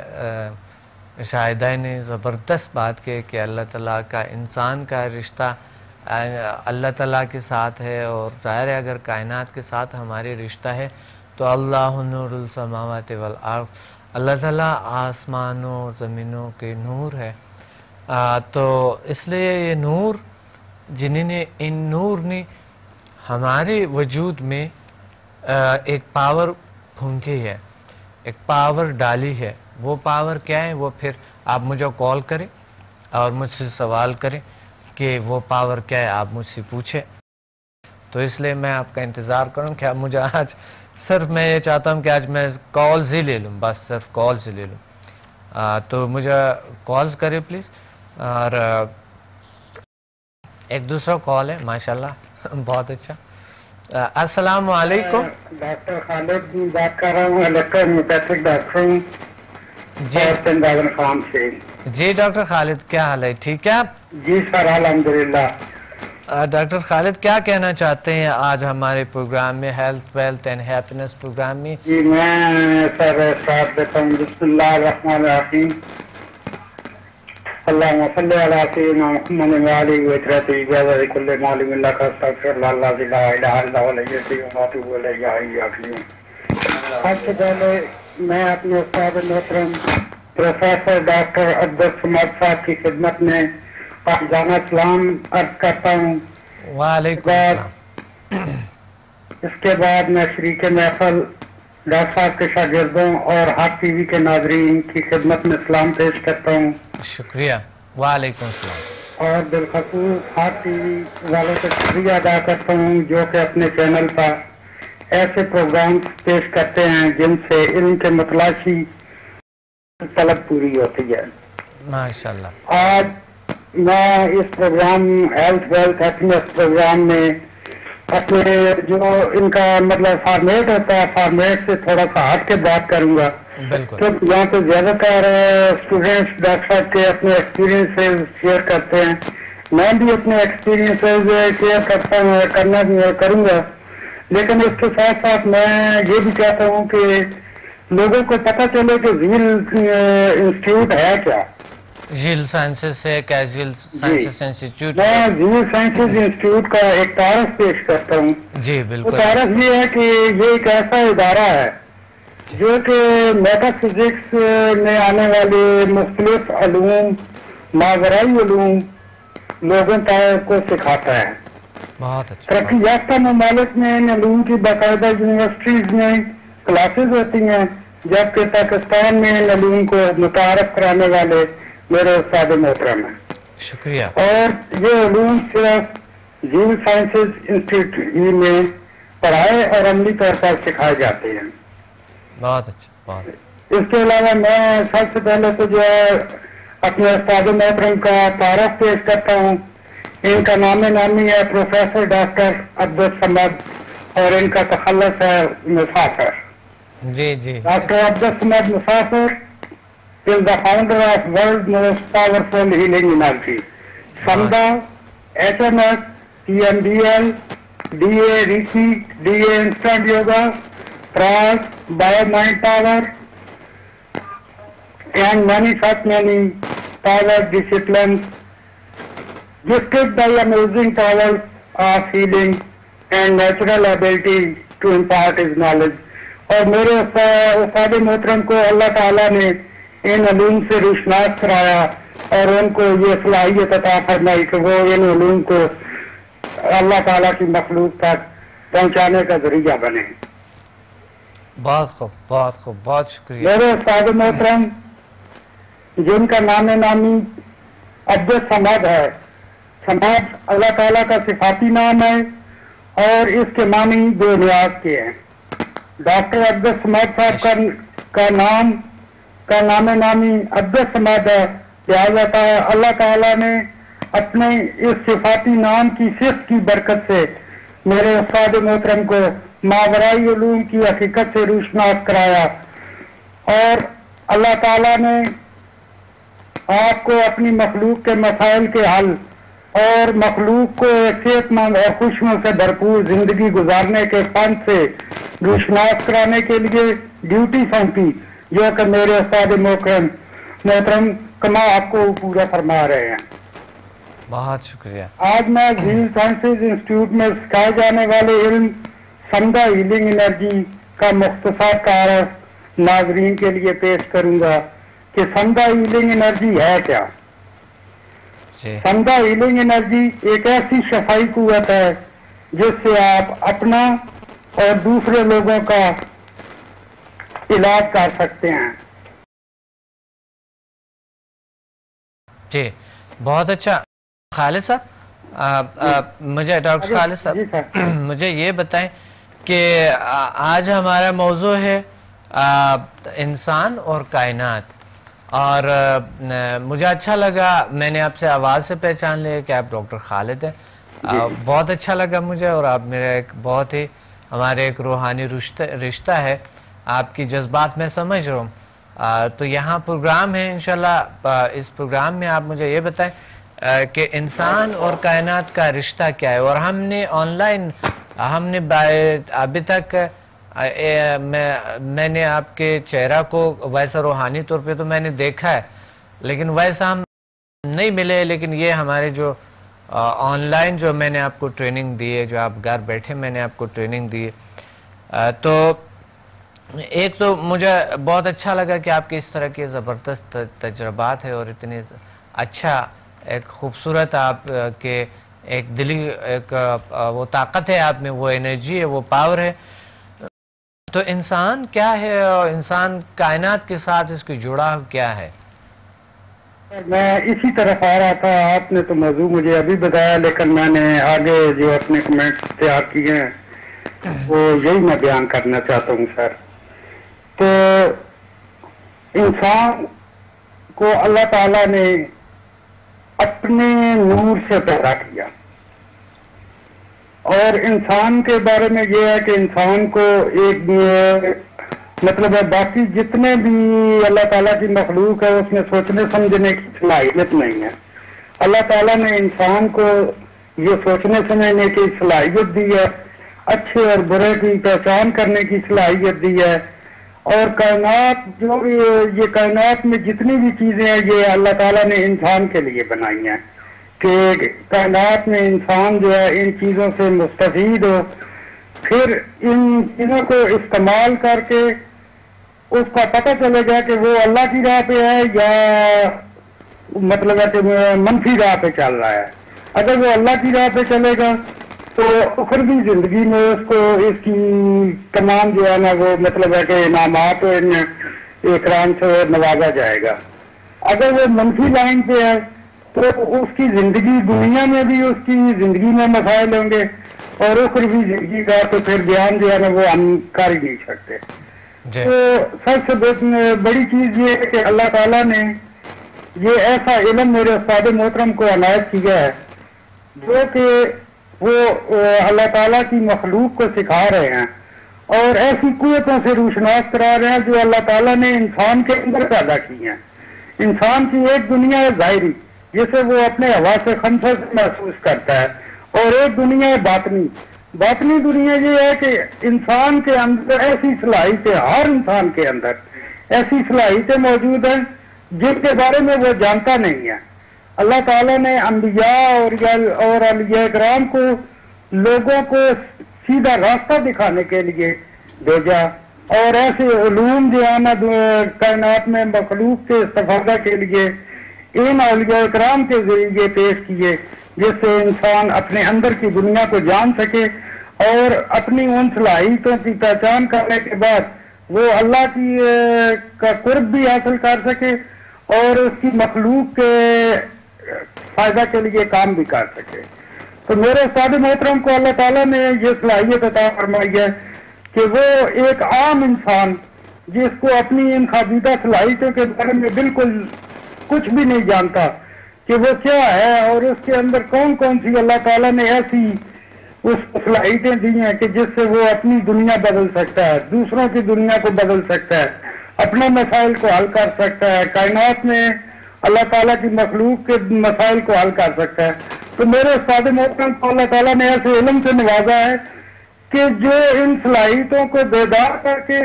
شاہدہ نے, زبردست بات کی کہ اللہ تعالیٰ کا انسان کا رشتہ اللہ تعالیٰ کے ساتھ ہے, اور ظاہر ہے اگر کائنات کے ساتھ ہماری رشتہ ہے تو اللہ نور السماوات والارض, اللہ تعالیٰ آسمانوں زمینوں کے نور ہے. تو اس لیے یہ نور, جنہیں نے ان نور نے ہمارے وجود میں ایک پاور پھونکی ہے, ایک پاور ڈالی ہے. وہ پاور کیا ہے, وہ پھر آپ مجھے کال کریں اور مجھ سے سوال کریں کہ وہ پاور کیا ہے, آپ مجھ سے پوچھیں. تو اس لیے میں آپ کا انتظار کروں کہ آپ مجھے آج, صرف میں یہ چاہتا ہوں کہ آج میں کالز ہی لے لوں, بس صرف کالز ہی لے لوں. تو مجھے کالز کریں پلیز. اور ایک دوسرا کال ہے ماشاءاللہ, بہت اچھا. السلام علیکم. ڈاکٹر خالد بات کر رہا ہوں, الیکٹرومیوپیتھک ڈاکٹر ہوں خان سے. جی ڈاکٹر خالد, کیا حال ہے, ٹھیک ہے آپ؟ جی سر الحمدللہ. ڈاکٹر خالد کیا کہنا چاہتے ہیں آج ہمارے پروگرام میں, health wealth and happiness programme میں؟ جی میں سر ساتھ دیتا ہوں. بسم اللہ الرحمن الرحیم. اللہم صلی علی سیدنا محمد وعلی وجرت اجازت کل معلوم اللہ کا استغفر اللہ لا الہ الا هو الحی واتوب الیہ. سب سے پہلے میں اپنے استاد محترم پروفیسر ڈاکٹر عبدالصمد صاحب کی خدمت میں پاکیزانہ سلام عرض کرتا ہوں. وعلیکم السلام. اس کے بعد میں شریک محفل ڈاکٹر صاحب کے شاگردوں اور ہاتھ ٹی وی کے ناظرین کی خدمت میں سلام پیش کرتا ہوں. شکریہ. وعلیکم السلام. اور بالخصوص ہاتھ ٹی وی والوں کا شکریہ ادا کرتا ہوں جو کہ اپنے چینل پر ایسے پروگرامز پیش کرتے ہیں جن سے علم کے متلاشی طلب پوری ہوتی ہے. ماشاءاللہ. آج میں اس programme health wealth happiness programme میں اپنے جو ان کا مطلب فارمیٹ ہوتا ہے, فارمیٹ سے تھوڑا سا ہٹ کے بات کروں گا. بالکل. یہاں پہ زیادہ تر اسٹوڈینٹس ڈاکٹر صاحب کے اپنے ایکسپیرینس شیئر کرتے ہیں. میں بھی اپنے ایکسپیرینس شیئر کرتا ہوں, کرنا کروں گا. لیکن اس کے ساتھ ساتھ میں یہ بھی چاہتا ہوں کہ لوگوں کو پتہ چلے کہ ویل انسٹیٹیوٹ ہے کیا. جھیل سائنسز سے کیجول سائنسز انسٹیٹیوٹ میں جھیل سائنسز انسٹیٹیوٹ کا ایک تعارف پیش کرتا ہوں. جی بالکل. تعارف یہ ہے کہ یہ ایک ایسا ادارہ ہے جو کہ میٹا فزکس میں آنے والے مختلف علوم ماورائی علوم لوگوں کو سکھاتا ہے. بہت اچھا. ترقی یافتہ ممالک میں ان علوم کی باقاعدہ یونیورسٹیز میں کلاسز ہوتی ہیں، جبکہ پاکستان میں ان علوم کو متعارف کرانے والے میرے استاد محترم ہیں. شکریہ. اور یہ علوم صرف جھیل سائنسز انسٹیٹیوٹ میں پڑھائے اور عملی طور پر سکھائے جاتے ہیں. بہت اچھا. بہت. اس کے علاوہ میں سب سے پہلے تو جو ہے اپنے استاد محترم کا تعارف پیش کرتا ہوں. ان کا نام نامی ہے پروفیسر ڈاکٹر عبدالصمد اور ان کا تخلص ہے مسافر. جی جی. ڈاکٹر عبدالصمد مسافر is the founder of world's most powerful healing energy. Samda, HMS, PMDL, DA Reiki, DA Instant Yoga, Trance, Bio-Mind Power, and many such many power disciplines gifted by amazing powers of healing and natural ability to impart his knowledge. اور میرے استاد محترم کو اللہ تعالیٰ نے ان علوم سے روشناس کرایا اور ان کو یہ صلاحیت عطا فرمائی کہ وہ ان علوم کو اللہ تعالیٰ کی مخلوق تک پہنچانے کا ذریعہ بنے. بہت خوب. بہت خوب. بہت شکریہ. میرے استاد محترم جن کا نام نامی عبدالصمد ہے. سماد اللہ تعالیٰ کا صفاتی نام ہے اور اس کے معنی بے نیاز کے ہیں. ڈاکٹر عبدالصمد صاحب کا نام نامی عبدالصمد ہے. لہٰذا اللہ تعالیٰ نے اپنے اس صفاتی نام کی صفت کی برکت سے میرے استاد محترم کو ماورائی علوم کی حقیقت سے روشناس کرایا اور اللہ تعالیٰ نے آپ کو اپنی مخلوق کے مسائل کے حل اور مخلوق کو ایک صحت مند اور خوشیوں سے بھرپور زندگی گزارنے کے فن سے روشناس کرانے کے لیے ڈیوٹی سونپی، جو کہ میرے استاد محترم کما آپ کو پورا فرما رہے ہیں. بہت شکریہ. آج میں جھیل سائنسز انسٹیٹیوٹ میں سکھائے جانے والے علم سمدھا ہیلنگ انرجی کا مختصر تعارف ناظرین کے لیے پیش کروں گا کہ سمدھا ہیلنگ انرجی ہے کیا. سمدھا ہیلنگ انرجی ایک ایسی شفائی قوت ہے جس سے آپ اپنا اور دوسرے لوگوں کا علاج کر سکتے ہیں. جی بہت اچھا. خالد صاحب مجھے ڈاکٹر خالد صاحب مجھے یہ بتائیں کہ آج ہمارا موضوع ہے انسان اور کائنات، اور مجھے اچھا لگا، میں نے آپ سے آواز سے پہچان لیا کہ آپ ڈاکٹر خالد ہیں. بہت اچھا لگا مجھے، اور آپ میرا ایک بہت ہی ہمارے ایک روحانی رشتہ ہے، آپ کی جذبات میں سمجھ رہا ہوں. تو یہاں پروگرام ہے انشاءاللہ. اس پروگرام میں آپ مجھے یہ بتائیں کہ انسان اور کائنات کا رشتہ کیا ہے. اور ہم نے آن لائن ابھی تک میں نے آپ کے چہرہ کو ویسا روحانی طور پہ تو میں نے دیکھا ہے، لیکن ویسا ہم نہیں ملے. لیکن یہ ہمارے جو آن لائن جو میں نے آپ کو ٹریننگ دی ہے، جو آپ گھر بیٹھے میں نے آپ کو ٹریننگ دی ہے، تو ایک تو مجھے بہت اچھا لگا کہ آپ کے اس طرح کے زبردست تجربات ہے اور اتنے اچھا ایک خوبصورت آپ کے ایک دلی ایک وہ طاقت ہے آپ میں، وہ انرجی ہے، وہ پاور ہے. تو انسان کیا ہے اور انسان کائنات کے ساتھ اس کی جڑاؤ کیا ہے؟ میں اسی طرف آ رہا تھا، آپ نے تو موضوع مجھے ابھی بتایا، لیکن میں نے آگے جو اپنے کمنٹس تیار کیے ہیں وہ یہی میں بیان کرنا چاہتا ہوں سر. تو انسان کو اللہ تعالیٰ نے اپنے نور سے پیدا کیا، اور انسان کے بارے میں یہ ہے کہ انسان کو ایک مطلب ہے باقی جتنے بھی اللہ تعالیٰ کی مخلوق ہے اس میں سوچنے سمجھنے کی صلاحیت نہیں ہے. اللہ تعالیٰ نے انسان کو یہ سوچنے سمجھنے کی صلاحیت دی ہے، اچھے اور برے کی پہچان کرنے کی صلاحیت دی ہے، اور کائنات جو بھی یہ کائنات میں جتنی بھی چیزیں ہیں یہ اللہ تعالیٰ نے انسان کے لیے بنائی ہیں کہ کائنات میں انسان جو ہے ان چیزوں سے مستفید ہو، پھر ان چیزوں کو استعمال کر کے اس کا پتہ چلے گا کہ وہ اللہ کی راہ پہ ہے یا مطلب ہے کہ منفی راہ پہ چل رہا ہے۔ اگر وہ اللہ کی راہ پہ چلے گا تو اخروی زندگی میں اس کو اس کی تمام جو ہے نا وہ مطلب ہے کہ انعامات و اکرام سے نوازا جائے گا۔ اگر وہ منفی لائن پہ ہے تو اس کی زندگی دنیا میں بھی اس کی زندگی میں مسائل ہوں گے، اور اخروی زندگی کا تو پھر بیان جو ہے نا وہ ہم کر ہی نہیں سکتے۔ تو سب سے بڑی چیز یہ ہے کہ اللہ تعالیٰ نے یہ ایسا علم میرے استاد محترم کو عنایت کیا ہے جو کہ وہ اللہ تعالیٰ کی مخلوق کو سکھا رہے ہیں اور ایسی قوتوں سے روشناس کرا رہے ہیں جو اللہ تعالیٰ نے انسان کے اندر پیدا کی ہیں۔ انسان کی ایک دنیا ہے ظاہری جسے وہ اپنے حواس خمسہ سے محسوس کرتا ہے، اور ایک دنیا ہے باطنی۔ باطنی دنیا یہ ہے کہ انسان کے اندر ایسی صلاحیتیں، ہر انسان کے اندر ایسی صلاحیتیں موجود ہیں جن کے بارے میں وہ جانتا نہیں ہے۔ اللہ تعالیٰ نے انبیاء اور اولیاء کرام کو لوگوں کو سیدھا راستہ دکھانے کے لیے بھیجا، اور ایسے علوم جو ہے نا کائنات میں مخلوق کے استفادہ کے لیے ان اولیاء کرام کے ذریعے پیش کیے جس سے انسان اپنے اندر کی دنیا کو جان سکے اور اپنی ان صلاحیتوں کی پہچان کرنے کے بعد وہ اللہ کی کا قرب بھی حاصل کر سکے اور اس کی مخلوق کے فائدہ کے لیے کام بھی کر سکے۔ تو میرے استاد محترم کو اللہ تعالیٰ نے یہ صلاحیت عطا فرمائی ہے کہ وہ ایک عام انسان جس کو اپنی ان خابیدہ صلاحیتوں کے بارے میں بالکل کچھ بھی نہیں جانتا کہ وہ کیا ہے اور اس کے اندر کون کون سی اللہ تعالیٰ نے ایسی اس صلاحیتیں دی ہیں کہ جس سے وہ اپنی دنیا بدل سکتا ہے، دوسروں کی دنیا کو بدل سکتا ہے، اپنے مسائل کو حل کر سکتا ہے، کائنات میں اللہ تعالیٰ کی مخلوق کے مسائل کو حل کر سکتا ہے۔ تو میرے استاد محترم کو اللہ تعالیٰ نے ایسے علم سے نوازا ہے کہ جو ان صلاحیتوں کو بیدار کر کے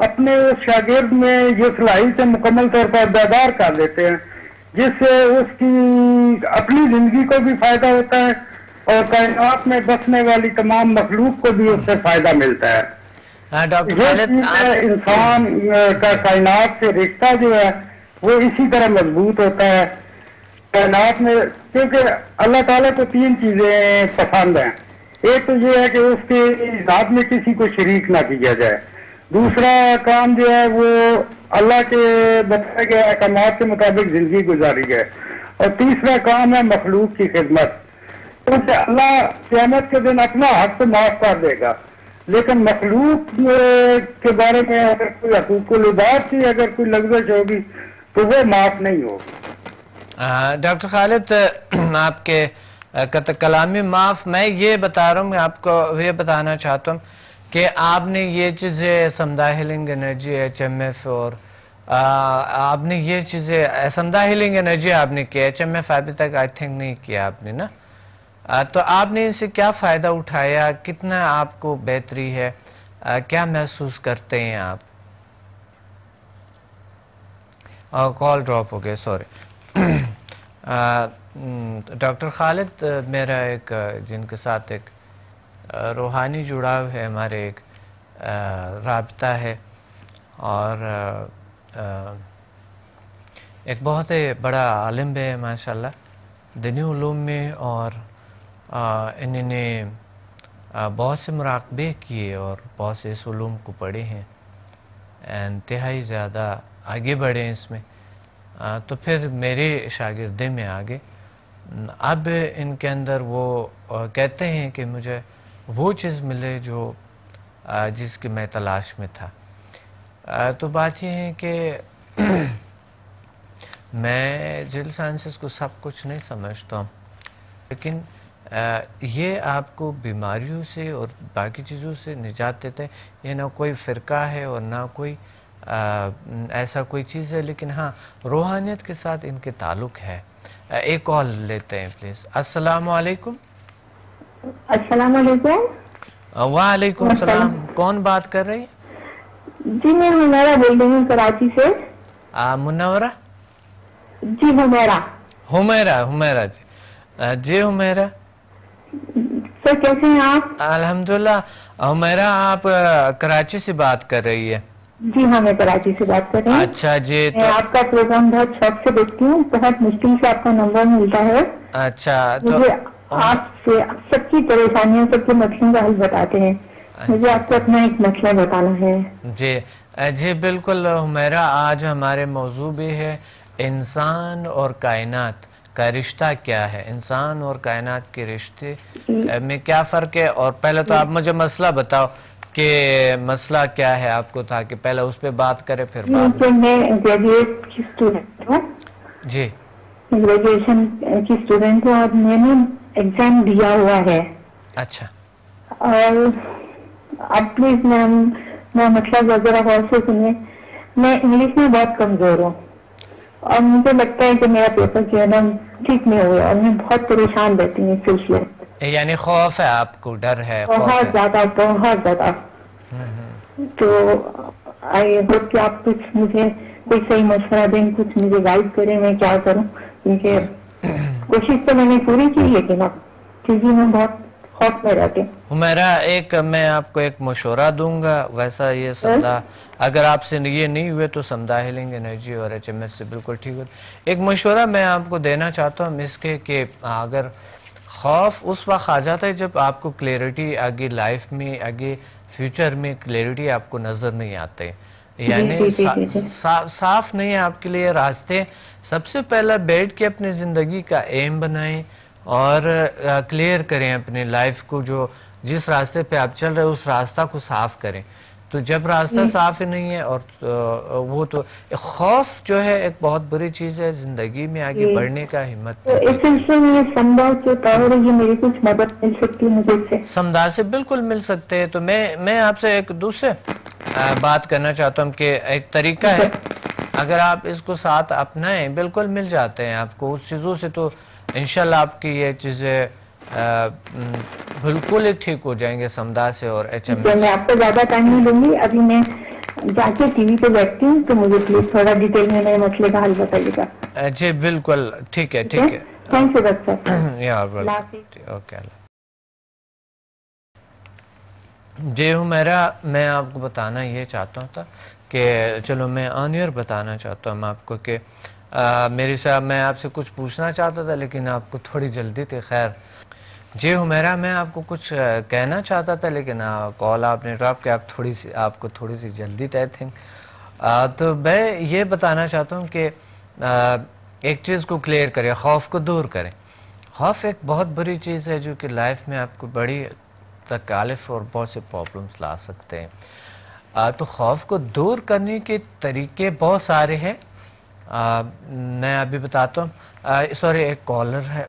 اپنے اس شاگرد میں یہ صلاحیتیں مکمل طور پر بیدار کر دیتے ہیں، جس سے اس کی اپنی زندگی کو بھی فائدہ ہوتا ہے اور کائنات میں بسنے والی تمام مخلوق کو بھی اس سے فائدہ ملتا ہے۔ ڈاکٹر یہ خالد چیز ہے، انسان کا کائنات سے رشتہ جو ہے وہ اسی طرح مضبوط ہوتا ہے کائنات میں، کیونکہ اللہ تعالیٰ کو تین چیزیں پسند ہیں۔ ایک تو یہ ہے کہ اس کی ذات میں کسی کو شریک نہ کیا جائے، دوسرا کام جو ہے وہ اللہ کے بتائے گئے احکامات کے مطابق زندگی گزاری جائے، اور تیسرا کام ہے مخلوق کی خدمت۔ کیونکہ اللہ قیامت کے دن اپنا حق تو معاف کر دے گا، لیکن مخلوق کے بارے میں اگر کوئی حقوق العباد کی اگر کوئی لغزش ہوگی تو وہ معاف نہیں ہوگی۔ ڈاکٹر خالد آپ کے کلامی معاف، میں یہ بتا رہا ہوں، میں آپ کو یہ بتانا چاہتا ہوں کہ آپ نے یہ چیزیں سمدہ ہیلنگ انرجی HMF اور آپ نے یہ چیزیں سمدہ ہیلنگ انرجی آپ نے کیا، HMF ابھی تک آئی تھنک نہیں کیا آپ نے نا، تو آپ نے اس سے کیا فائدہ اٹھایا، کتنا آپ کو بہتری ہے، کیا محسوس کرتے ہیں آپ؟ کال ڈراپ ہو گئے، سوری۔ ڈاکٹر خالد میرا ایک جن کے ساتھ ایک روحانی جڑاؤ ہے، ہمارے ایک رابطہ ہے، اور ایک بہت بڑا عالم ہے ماشاءاللہ دینی علوم میں، اور انہوں نے بہت سے مراقبے کیے اور بہت سے اس علوم کو پڑھے ہیں، انتہائی زیادہ آگے بڑھے ہیں اس میں، تو پھر میرے شاگردے میں آگے اب ان کے اندر وہ کہتے ہیں کہ مجھے وہ چیز ملے جو جس کی میں تلاش میں تھا۔ تو بات یہ ہے کہ میں جیل سائنسز کو سب کچھ نہیں سمجھتا ہوں، لیکن یہ آپ کو بیماریوں سے اور باقی چیزوں سے نجات دیتا ہے۔ یہ نہ کوئی فرقہ ہے اور نہ کوئی ایسا کوئی چیز ہے، لیکن ہاں روحانیت کے ساتھ ان کے تعلق ہے۔ ایک کال لیتے ہیں پلیز۔ السلام علیکم۔ السلام علیکم۔ وعلیکم السلام، کون بات کر رہی ہے؟ جی میں ہمیرا بول رہی ہوں کراچی سے. منورہ؟ جی ہمیرا. حمیرہ جی. جی حمیرہ سر کیسے ہیں آپ؟ الحمدللہ. حمیرہ آپ کراچی سے بات کر رہی ہے؟ جی ہاں میں کراچی سے بات کر رہی ہوں. اچھا جی. میں آپ کا پروگرام بہت شوق سے دیکھتی ہوں, بہت مشکل سے آپ کا نمبر ملتا ہے. اچھا تو مجھے آپ سے سب کی پریشانیوں, سب کے مسئلوں کا حل بتاتے ہیں. مجھے آپ کو اپنا ایک مسئلہ بتانا ہے. جی بالکل حمیرہ, آج ہمارے موضوع بھی ہے انسان اور کائنات کا رشتہ کیا ہے, انسان اور کائنات کے رشتے میں کیا فرق ہے. اور پہلے تو آپ مجھے مسئلہ بتاؤ کہ مسئلہ کیا ہے آپ کو, تاکہ پہلے اس پہ بات کرے پھر بعد میں. میں گریجویٹ کی اسٹوڈنٹ ہوں. جی گریجویشن کی اسٹوڈنٹ ہوں اور میں نے ایگزام دیا ہوا ہے. اچھا. اور اب پلیز میں مطلب وغیرہ غور سے سنیں. میں انگلش میں بہت کمزور ہوں اور مجھے لگتا ہے کہ میرا پیپر جو ہے نا ٹھیک نہیں ہوا, اور میں بہت پریشان رہتی ہوں اس سلسلے. یعنی خوف ہے آپ کو, ڈر ہے, خوف بہت ہے؟ زیادہ بہت زیادہ. تو آئی ہوپ کہ آپ کچھ مجھے کوئی صحیح مشورہ دیں, کچھ مجھے گائیڈ کریں میں کیا کروں, کیونکہ کوشش تو میں نے پوری کی لیکن اب چیزیں میں بہت خوف میں رہتی ہوں. حمیرہ میں آپ کو ایک مشورہ دوں گا, ویسا یہ سمدھا اگر آپ سے یہ نہیں ہوئے تو سمدھا ہیلنگ انرجی اور HMS سے بالکل ٹھیک ہوتا. ایک مشورہ میں آپ کو دینا چاہتا ہوں اس کے کہ اگر خوف اس وقت آ جاتا ہے جب آپ کو کلیئرٹی آگے لائف میں, آگے فیوچر میں کلیئرٹی آپ کو نظر نہیں آتے, یعنی صاف نہیں ہے آپ کے لیے راستے. سب سے پہلا بیٹھ کے اپنی زندگی کا ایم بنائیں اور کلیئر کریں اپنے لائف کو, جو جس راستے پہ آپ چل رہے اس راستہ کو صاف کریں. تو جب راستہ صاف ہی نہیں ہے, اور وہ تو خوف جو ہے ایک بہت بری چیز ہے, زندگی میں آگے بڑھنے کا ہمت نہیں. اس سلسلے میں سمدھا کے طور یہ میری کچھ مدد مل سکتی ہے مجھے سے؟ سمدھا سے بالکل مل سکتے ہیں. تو میں آپ سے ایک دوسرے بات کرنا چاہتا ہوں کہ ایک طریقہ ہے, اگر آپ اس کو ساتھ اپنائیں بالکل مل جاتے ہیں آپ کو اس چیزوں سے, تو انشاءاللہ آپ کی یہ چیزیں بالکل ہی ٹھیک ہو جائیں گے سمدھا سے اور HMS. میں آپ کو زیادہ ٹائم نہیں دوں گی, ابھی میں جا کے ٹی وی پہ بیٹھتی ہوں, تو مجھے پلیز تھوڑا ڈیٹیل میں میرے مسئلے کا حل بتائیے گا. جی بالکل ٹھیک ہے. Thank you doctor. اوکے. جی حمیرہ, میں آپ کو بتانا یہ چاہتا ہوں تھا کہ چلو میں آن ایئر بتانا چاہتا ہوں آپ کو کہ میری صاحب میں آپ سے کچھ پوچھنا چاہتا تھا لیکن آپ کو تھوڑی جلدی تھی. خیر جی حمیرہ, میں آپ کو کچھ کہنا چاہتا تھا لیکن کال آپ نے ڈراپ کیا, آپ کو تھوڑی سی جلدی تھی. تو میں یہ بتانا چاہتا ہوں کہ ایک چیز کو کلیئر کریں, خوف کو دور کریں. خوف ایک بہت بری چیز ہے جو کہ لائف میں آپ کو بڑی تکالیف اور بہت سے پرابلمس لا سکتے ہیں. تو خوف کو دور کرنے کے طریقے بہت سارے ہیں, میں ابھی بتاتا ہوں. سوری, ایک کالر ہے.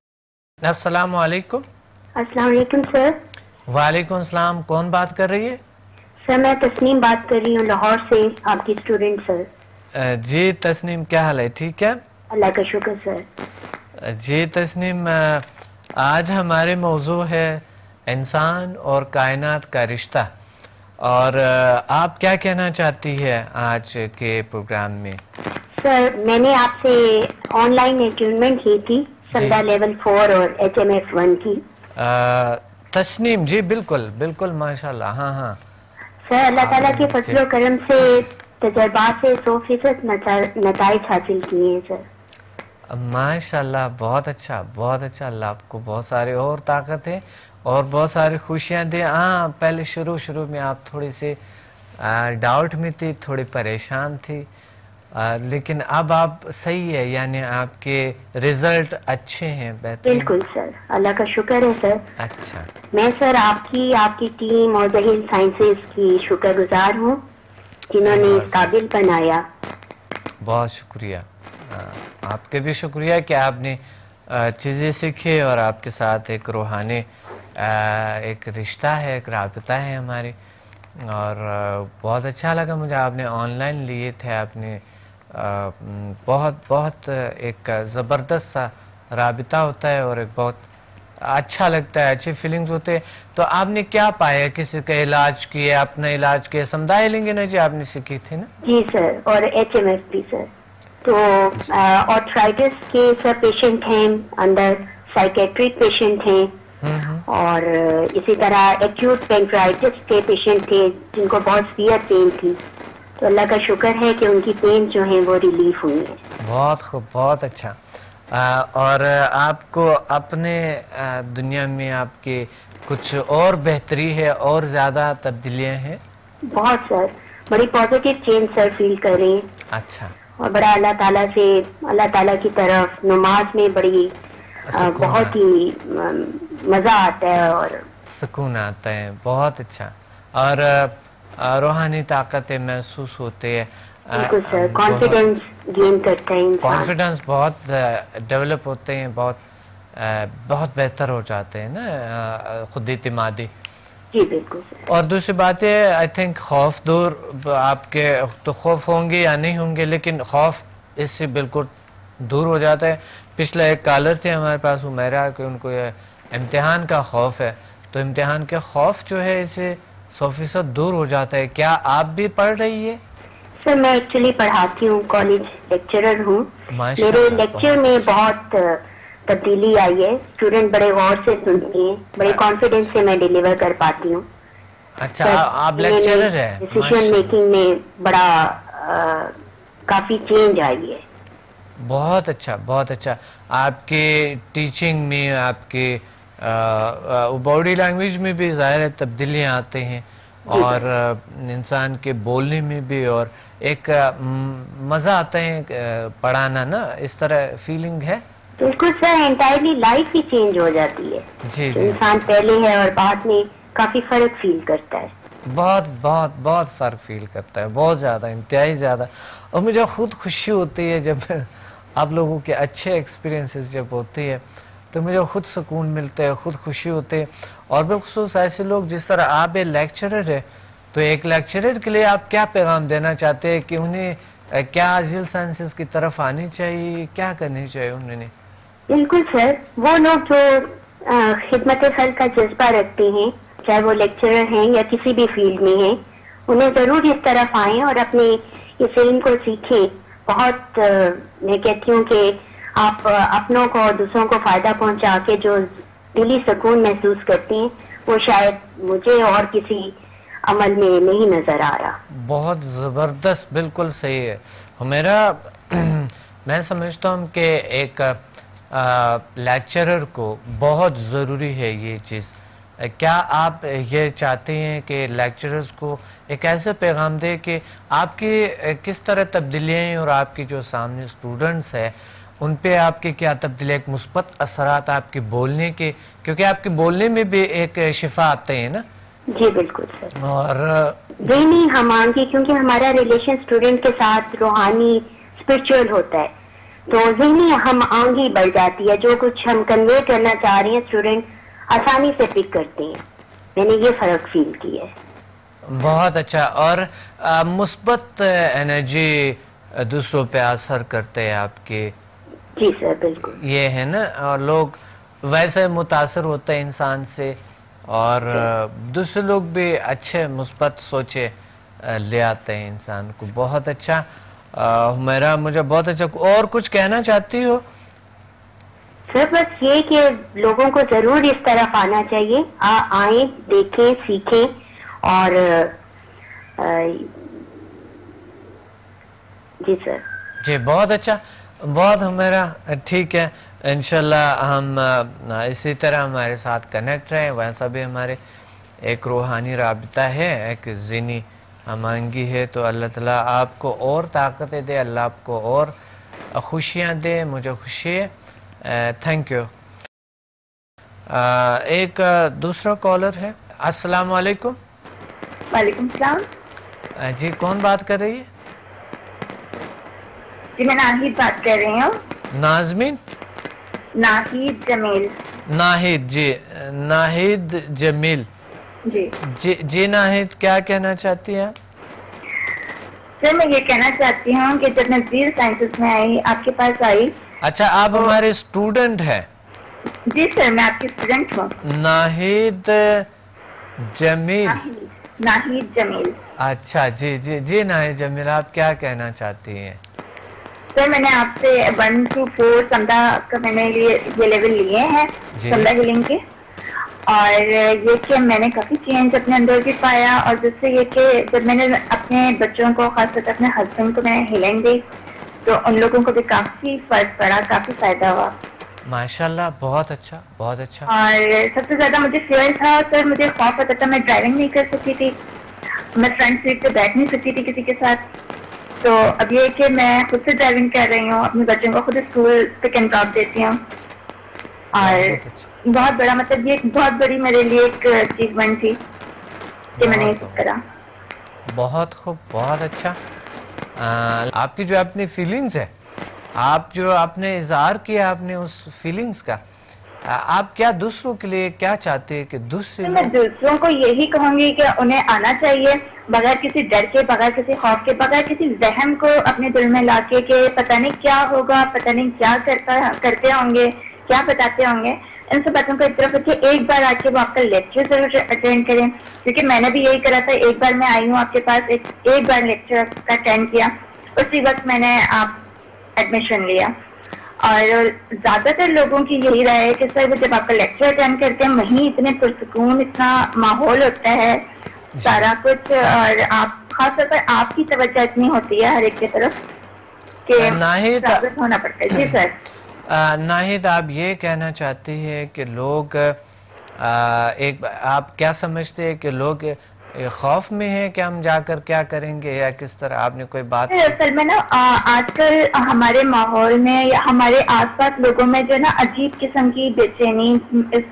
السلام علیکم. السلام علیکم سر. وعلیکم السلام, کون بات کر رہی ہے؟ سر میں تسنیم بات کر رہی ہوں لاہور سے, آپ کی اسٹوڈنٹ سر. جی تسنیم, کیا حال ہے؟ ٹھیک ہے, اللہ کا شکر سر. جی تسنیم, آج ہمارے موضوع ہے انسان اور کائنات کا رشتہ, اور آپ کیا کہنا چاہتی ہے آج کے پروگرام میں؟ سر میں نے آپ سے آن لائن اٹینڈمنٹ کی تھی, سمدھا لیول 4 اور HMS 1 کی. تسنیم جی بالکل بالکل, ماشاءاللہ. ہاں سر اللہ تعالیٰ کے فضل و کرم سے تجربات سے 100% نتائج حاصل کیے ہیں سر. ماشاءاللہ, بہت اچھا بہت اچھا. اللہ آپ کو بہت سارے اور طاقت ہے اور بہت ساری خوشیاں دیں. ہاں پہلے شروع میں آپ تھوڑی سی ڈاؤٹ میں تھی, تھوڑی پریشان تھی, لیکن اب آپ صحیح ہے, یعنی آپ کے ریزلٹ اچھے ہیں, بہترین. بالکل سر, اللہ کا شکر ہے سر. اچھا. میں سر آپ کی ٹیم اور ظہیر سائنسز کی شکر گزار ہوں جنہوں نے اس قابل بنایا. بہت شکریہ, آپ کے بھی شکریہ کہ آپ نے چیزیں سیکھی, اور آپ کے ساتھ ایک روحانی ایک رشتہ ہے, ایک رابطہ ہے ہماری, اور بہت اچھا لگا مجھے. آپ نے آن لائن لیے تھے, آپ نے بہت ایک زبردست سا رابطہ ہوتا ہے, اور ایک بہت اچھا لگتا ہے, اچھی فیلنگز ہوتے ہیں. تو آپ نے کیا پایا, کسی کا علاج کیا, اپنا علاج کیا؟ سمدھا ہیلنگ انرجی آپ نے سیکھی تھی نا؟ جی سر, اور HMS بھی سر. تو آرتھرائٹس کے سر پیشنٹ ہیں اندر, سائیکیٹرک پیشنٹ ہیں, اور اسی طرح ایکیوٹ پینکرائٹس کے پیشنٹ تھے جن کو بہت سیویئر پین تھی. تو اللہ کا شکر ہے کہ ان کی پین جو ہیں وہ ریلیف ہوئی ہے. بہت خوب, بہت اچھا. اور آپ کو اپنے دنیا میں آپ کے کچھ اور بہتری ہے, اور زیادہ تبدیلیاں ہیں؟ بہت سر, بڑی پازیٹیو چینج سر فیل کر رہے ہیں. اچھا. اور بڑا اللہ تعالیٰ سے, اللہ تعالیٰ کی طرف نماز میں بڑی بہت ہی مزہ آتا ہے اور سکون آتا ہے. بہت اچھا. اور روحانی طاقتیں محسوس ہوتے ہیں. بالکل سر, کانفیڈنس گین کرتے ہیں, کانفیڈنس بہت ڈیولپ ہوتے ہیں, بہت بہتر ہو جاتے ہیں نا, خود اعتمادی. جی بالکل سر. اور دوسری بات ہے, آئی تھنک خوف دور, آپ کے تو خوف ہوں گے یا نہیں ہوں گے, لیکن خوف اس سے بالکل دور ہو جاتا ہے. پچھلا ایک کالر تھے ہمارے پاس, وہ میرا کہ ان کو امتحان کا خوف ہے, تو امتحان کے خوف جو ہے اسے 100% دور ہو جاتا ہے. کیا آپ بھی پڑھ رہی ہے؟ سر میں ایکچولی پڑھاتی ہوں, کالج لیکچرر ہوں. میرے لیکچر میں بہت تبدیلی آئی ہے, اسٹوڈنٹ بڑے غور سے سنتے ہیں, بڑے کانفیڈنس سے میں ڈیلیور کر پاتی ہوں. اچھا, آپ لیکچرر ہیں. ڈیسیژن میکنگ میں بڑا کافی چینج آئی ہے. بہت اچھا, بہت اچھا. آپ کے ٹیچنگ میں, آپ کے باڈی لینگویج میں بھی ظاہر تبدیلیاں آتے ہیں, اور انسان کے بولنے میں بھی, اور ایک مزہ آتا ہے پڑھانا نا, اس طرح فیلنگ ہے. بالکل سر, انٹائرلی لائف ہی چینج ہو جاتی ہے. جی جی, انسان پہلے ہے اور بعد میں کافی فرق فیل کرتا ہے. بہت بہت بہت فرق فیل کرتا ہے, بہت زیادہ, انتہائی زیادہ. اور مجھے خود خوشی ہوتی ہے جب آپ لوگوں کے اچھے ایکسپیرینسز جب ہوتے ہیں, تو مجھے خود سکون ملتا ہے, خود خوشی ہوتی ہے. اور بالخصوص ایسے لوگ جس طرح آپ ایک لیکچرر ہے, تو ایک لیکچرر کے لیے آپ کیا پیغام دینا چاہتے ہیں کہ انہیں کیا ذیل سائنسز کی طرف آنی چاہیے, کیا کرنی چاہیے انہیں؟ بالکل سر, وہ لوگ جو خدمت خلق کا جذبہ رکھتے ہیں, چاہے وہ لیکچرر ہیں یا کسی بھی فیلڈ میں ہیں, انہیں ضرور اس طرف آئیں اور اپنے اس علم کو سیکھیں. بہت میں کہتی ہوں کہ آپ اپنوں کو اور دوسروں کو فائدہ پہنچا کے جو دلی سکون محسوس کرتے ہیں, وہ شاید مجھے اور کسی عمل میں نہیں نظر آ رہا. بہت زبردست, بالکل صحیح ہے میرا. میں سمجھتا ہوں کہ ایک لیکچرر کو بہت ضروری ہے یہ چیز. کیا آپ یہ چاہتے ہیں کہ لیکچررز کو ایک ایسا پیغام دے کہ آپ کی کس طرح تبدیلیاں ہیں, اور آپ کی جو سامنے اسٹوڈنٹس ہیں ان پہ آپ کے کیا تبدیلیاں, ایک مثبت اثرات آپ کے بولنے کے, کیونکہ آپ کے بولنے میں بھی ایک شفا آتے ہیں نا؟ جی بالکل سر. اور ذہنی ہم آنگی, کیونکہ ہمارا ریلیشن اسٹوڈنٹ کے ساتھ روحانی اسپرچل ہوتا ہے, تو ذہنی ہم آنگی بڑھ جاتی ہے. جو کچھ ہم کنوے کرنا چاہ رہے ہیں اسٹوڈنٹ آسانی سے پک کرتے ہیں. میں نے یہ فرق فیل کیا ہے. بہت اچھا. اور مثبت انرجی دوسروں پہ اثر کرتے ہیں آپ کے. جی سر بالکل, یہ ہے نا, اور لوگ ویسے متاثر ہوتے ہیں انسان سے, اور دوسرے لوگ بھی اچھے مثبت سوچے لے آتے ہیں انسان کو. بہت اچھا میرا, مجھے بہت اچھا. اور کچھ کہنا چاہتی ہو؟ سر بس یہ کہ لوگوں کو ضرور اس طرف آنا چاہیے, آئیں, دیکھیں, سیکھیں. اور جی سر. جی بہت اچھا, بہت ہمارا ٹھیک ہے. انشاءاللہ ہم اسی طرح ہمارے ساتھ کنیکٹ رہیں. ویسا بھی ہمارے ایک روحانی رابطہ ہے, ایک ذہنی ہم آہنگی ہے. تو اللہ تعالیٰ آپ کو اور طاقتیں دے, اللہ آپ کو اور خوشیاں دے. مجھے خوشی ہے. Thank you. ایک دوسرا کالر ہے. السلام علیکم. وعلیکم السلام. جی کون بات کر رہی ہے؟ جی میں ناہید بات کر رہی ہوں. نازمین؟ ناہید جمیل. ناہید, جی ناہید جمیل. جی ناہید, کیا کہنا چاہتی ہیں؟ سر میں یہ کہنا چاہتی ہوں کہ جب میں ذیل سائنسز میں آئی, آپ کے پاس آئی. اچھا, آپ ہمارے اسٹوڈنٹ ہیں؟ جی سر میں آپ کی اسٹوڈنٹ ہوں. ناہید جمیل. ناہید جمیل. اچھا جی جی جی ناہید جمیل آپ کیا کہنا چاہتی ہیں؟ سر میں نے آپ سے 1 to 4 سمدہ کا میں نے یہ لیول لیے ہیں سمدہ ہیلنگ کے, اور یہ کہ میں نے کافی چینج اپنے اندر بھی پایا, اور جس سے یہ کہ جب میں نے اپنے بچوں کو خاص طور سے اپنے ہسبینڈ کو میں نے ہیلنگ دی تو ان لوگوں کو بھی کافی فرق پڑا, کافی فائدہ ہوا. ماشاءاللہ بہت اچھا بہت اچھا. اور سب سے زیادہ مجھے فیئر تھا سر, مجھے خوف ہوتا تھا, میں ڈرائیونگ نہیں کر سکتی تھی, میں فرنٹ سیٹ پہ بیٹھ نہیں سکتی تھی کسی کے ساتھ. تو اب یہ کہ میں خود سے ڈرائیونگ کر رہی ہوں, اپنے بچوں کو خود اسکول پک اینڈ ڈراپ دیتی ہوں, اور بہت بڑا مطلب یہ بہت بڑی میرے لیے ایک اچیومنٹ تھی کہ میں نے یہ کرا. بہت خوب بہت اچھا. آپ کی جو اپنی فیلنگز ہے, آپ جو آپ نے اظہار کیا آپ نے اس فیلنگز کا, آپ کیا دوسروں کے لیے کیا چاہتے ہیں کہ دوسرے میں دوسروں کو یہی کہوں گی کہ انہیں آنا چاہیے بغیر کسی ڈر کے, بغیر کسی خوف کے, بغیر کسی ذہن کو اپنے دل میں لا کے کہ پتہ نہیں کیا ہوگا, پتہ نہیں کیا کرتے ہوں گے, کیا بتاتے ہوں گے. ان سب باتوں کو ایک طرف رکھے, ایک بار آ کے وہ آپ کا لیکچر ضرور اٹینڈ کریں, کیونکہ میں نے بھی یہی کرا تھا. ایک بار میں آئی ہوں آپ کے پاس, ایک بار لیکچر کا اٹینڈ کیا, اسی وقت میں نے آپ ایڈمیشن لیا. اور زیادہ تر لوگوں کی یہی رائے ہے کہ سر وہ جب آپ کا لیکچر اٹینڈ کرتے ہیں وہیں اتنے پرسکون اتنا ماحول ہوتا ہے سارا کچھ, اور آپ خاص طور پر آپ کی توجہ اتنی ہوتی ہے ہر ایک کی طرف کہ ثابت ہونا پڑتا ہے. جی سر. ناہید آپ یہ کہنا چاہتی ہے کہ لوگ آپ کیا سمجھتے ہیں کہ لوگ خوف میں ہیں کہ ہم جا کر کیا کریں گے, یا کس طرح آپ نے کوئی بات کی؟ اصل میں نا آج کل ہمارے ماحول میں یا ہمارے آس پاس لوگوں میں جو نا عجیب قسم کی بے چینی,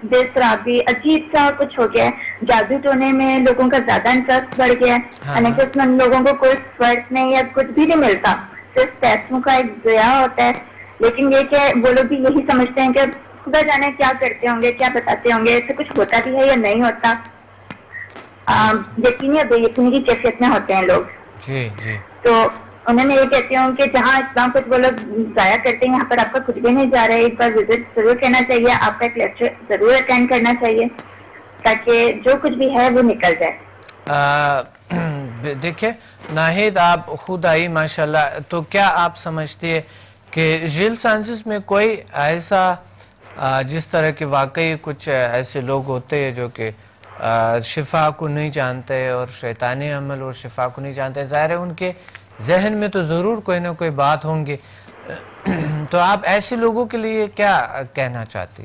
بے سرابی, عجیب سا کچھ ہو گیا ہے. جادو ٹونے میں لوگوں کا زیادہ انٹرسٹ بڑھ گیا ہے, یعنی کہ اس میں لوگوں کو کوئی فرق نہیں یا کچھ بھی نہیں ملتا, صرف پیسوں کا ایک ضیاع ہوتا ہے. لیکن یہ کہ وہ لوگ بھی یہی سمجھتے ہیں کہ خدا جانے کیا کرتے ہوں گے, کیا بتاتے ہوں گے, ایسے کچھ ہوتا بھی ہے یا نہیں ہوتا. یقینی اور بے یقینی کی کیفیت میں ہوتے ہیں لوگ. جی جی. تو انہیں میں یہ کہتی ہوں کہ جہاں اسلام کچھ وہ لوگ ضائع کرتے ہیں, یہاں پر آپ کا کچھ بھی نہیں جا رہا ہے. ایک بار وزٹ ضرور کرنا چاہیے, آپ کا ایک لیکچر ضرور اٹینڈ کرنا چاہیے تاکہ جو کچھ بھی ہے وہ نکل جائے. دیکھیں ناہید آپ خود آئی ماشاءاللہ, تو کیا آپ سمجھتے ہیں کہ جیل سائنسز میں کوئی ایسا جس طرح کے واقعی کچھ ایسے لوگ ہوتے ہیں جو کہ شفا کو نہیں جانتے اور شیطانی عمل اور شفا کو نہیں جانتے, ظاہر ہے ان کے ذہن میں تو ضرور کوئی نہ کوئی بات ہوں گی, تو آپ ایسے لوگوں کے لیے کیا کہنا چاہتی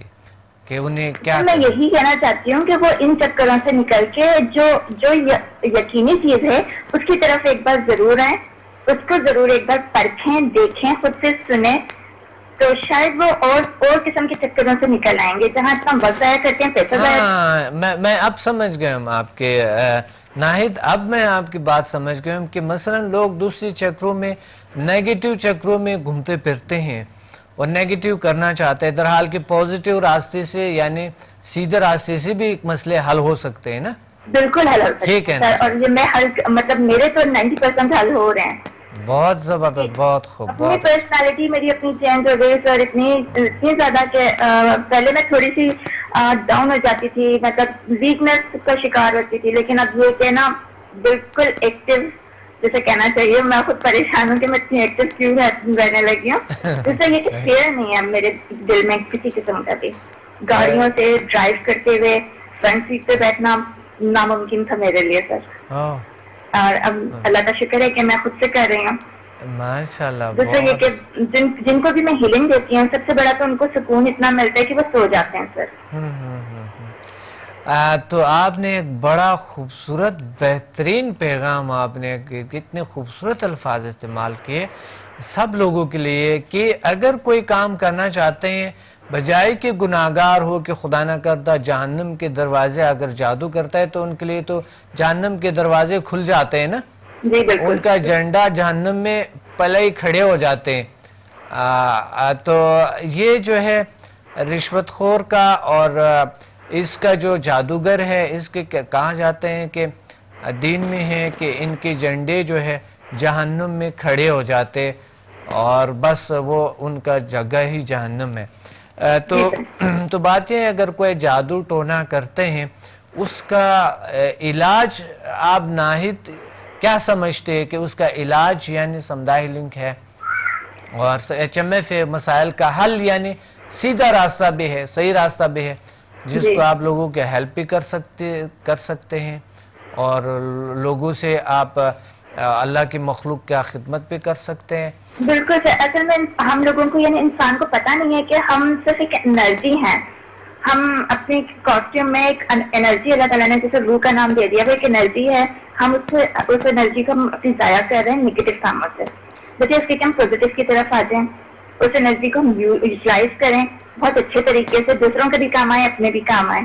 کہ انہیں کیا؟ میں یہی کہنا چاہتی ہوں کہ وہ ان چکروں سے نکل کے جو یقینی چیز ہے اس کی طرف ایک بار ضرور آئیں, اس کو ضرور ایک بار پرکھیں, دیکھیں, خود سے سنیں, تو شاید وہ اور قسم کے چکروں سے نکل آئیں گے جہاں اتنا وقت ضائع کرتے ہیں, پیسہ ضائع. ہاں میں اب سمجھ گیا ہوں آپ کے ناہید, اب میں آپ کی بات سمجھ گیا ہوں کہ مثلا لوگ دوسری چکروں میں, نیگیٹو چکروں میں گھومتے پھرتے ہیں اور نیگیٹو کرنا چاہتے ہیں, درحال کہ پوزیٹیو راستے سے یعنی سیدھے راستے سے بھی ایک مسئلے حل ہو سکتے ہیں نا. بالکل حل ہو سکتے ہیں, اور یہ میں مطلب میرے تو 90% حل ہو رہے ہیں. بہت زبردست, بہت خوب. اپنی پرسنالٹی میری اپنی چینج ہو گئی سر, اتنی زیادہ کہ پہلے میں تھوڑی سی ڈاؤن ہو جاتی تھی, مطلب ویکنس کا شکار ہوتی تھی, لیکن اب یہ کہ نا بالکل ایکٹیو جیسے کہنا چاہیے. میں خود پریشان ہوں کہ میں اتنی ایکٹیو کیوں رہنے لگی ہوں. جیسے یہ فیئر نہیں ہے میرے دل میں کسی قسم کا بھی. گاڑیوں سے ڈرائیو کرتے ہوئے فرنٹ سیٹ پہ بیٹھنا ناممکن تھا میرے لیے سر, اور اب اللہ کا شکر ہے کہ میں خود سے کر رہی ہوں ماشاءاللہ. دوسرا یہ کہ جن کو بھی میں ہیلنگ دیتی ہوں سب سے بڑا تو ان کو سکون اتنا ملتا ہے کہ وہ سو جاتے ہیں سر. تو آپ نے ایک بڑا خوبصورت بہترین پیغام, آپ نے کتنے خوبصورت الفاظ استعمال کیے سب لوگوں کے لیے کہ اگر کوئی کام کرنا چاہتے ہیں بجائے کہ گناہگار ہو کہ خدا نہ کرتا جہنم کے دروازے, اگر جادو کرتا ہے تو ان کے لیے تو جہنم کے دروازے کھل جاتے ہیں نا, ان کا جھنڈا جہنم میں پلے ہی کھڑے ہو جاتے ہیں. تو یہ جو ہے رشوت خور کا اور اس کا جو جادوگر ہے, اس کے کہا جاتے ہیں کہ دین میں ہے کہ ان کے جھنڈے جو ہے جہنم میں کھڑے ہو جاتے اور بس وہ ان کا جگہ ہی جہنم ہے. تو بات یہ ہے اگر کوئی جادو ٹونا کرتے ہیں اس کا علاج آپ ناہید کیا سمجھتے ہیں کہ اس کا علاج یعنی سمدہ ہیلنگ ہے اور HMF مسائل کا حل یعنی سیدھا راستہ بھی ہے, صحیح راستہ بھی ہے جس کو آپ لوگوں کے ہیلپ بھی کر سکتے ہیں اور لوگوں سے آپ اللہ کی مخلوق کیا خدمت بھی کر سکتے ہیں. بالکل سر, اصل میں ہم لوگوں کو یعنی انسان کو پتہ نہیں ہے کہ ہم صرف ایک انرجی ہیں. ہم اپنے کاسٹیوم میں ایک انرجی اللہ تعالیٰ نے جیسے روح کا نام دے دیا, وہ ایک انرجی ہے. ہم اس انرجی کو اپنی ضائع کر رہے ہیں نگیٹو کاموں سے. بجائے اس کے کہ ہم پازیٹیو کی طرف آ جائیں, اس انرجی کو ہم یوٹیلائز کریں بہت اچھے طریقے سے, دوسروں کے بھی کام آئے, اپنے بھی کام آئے.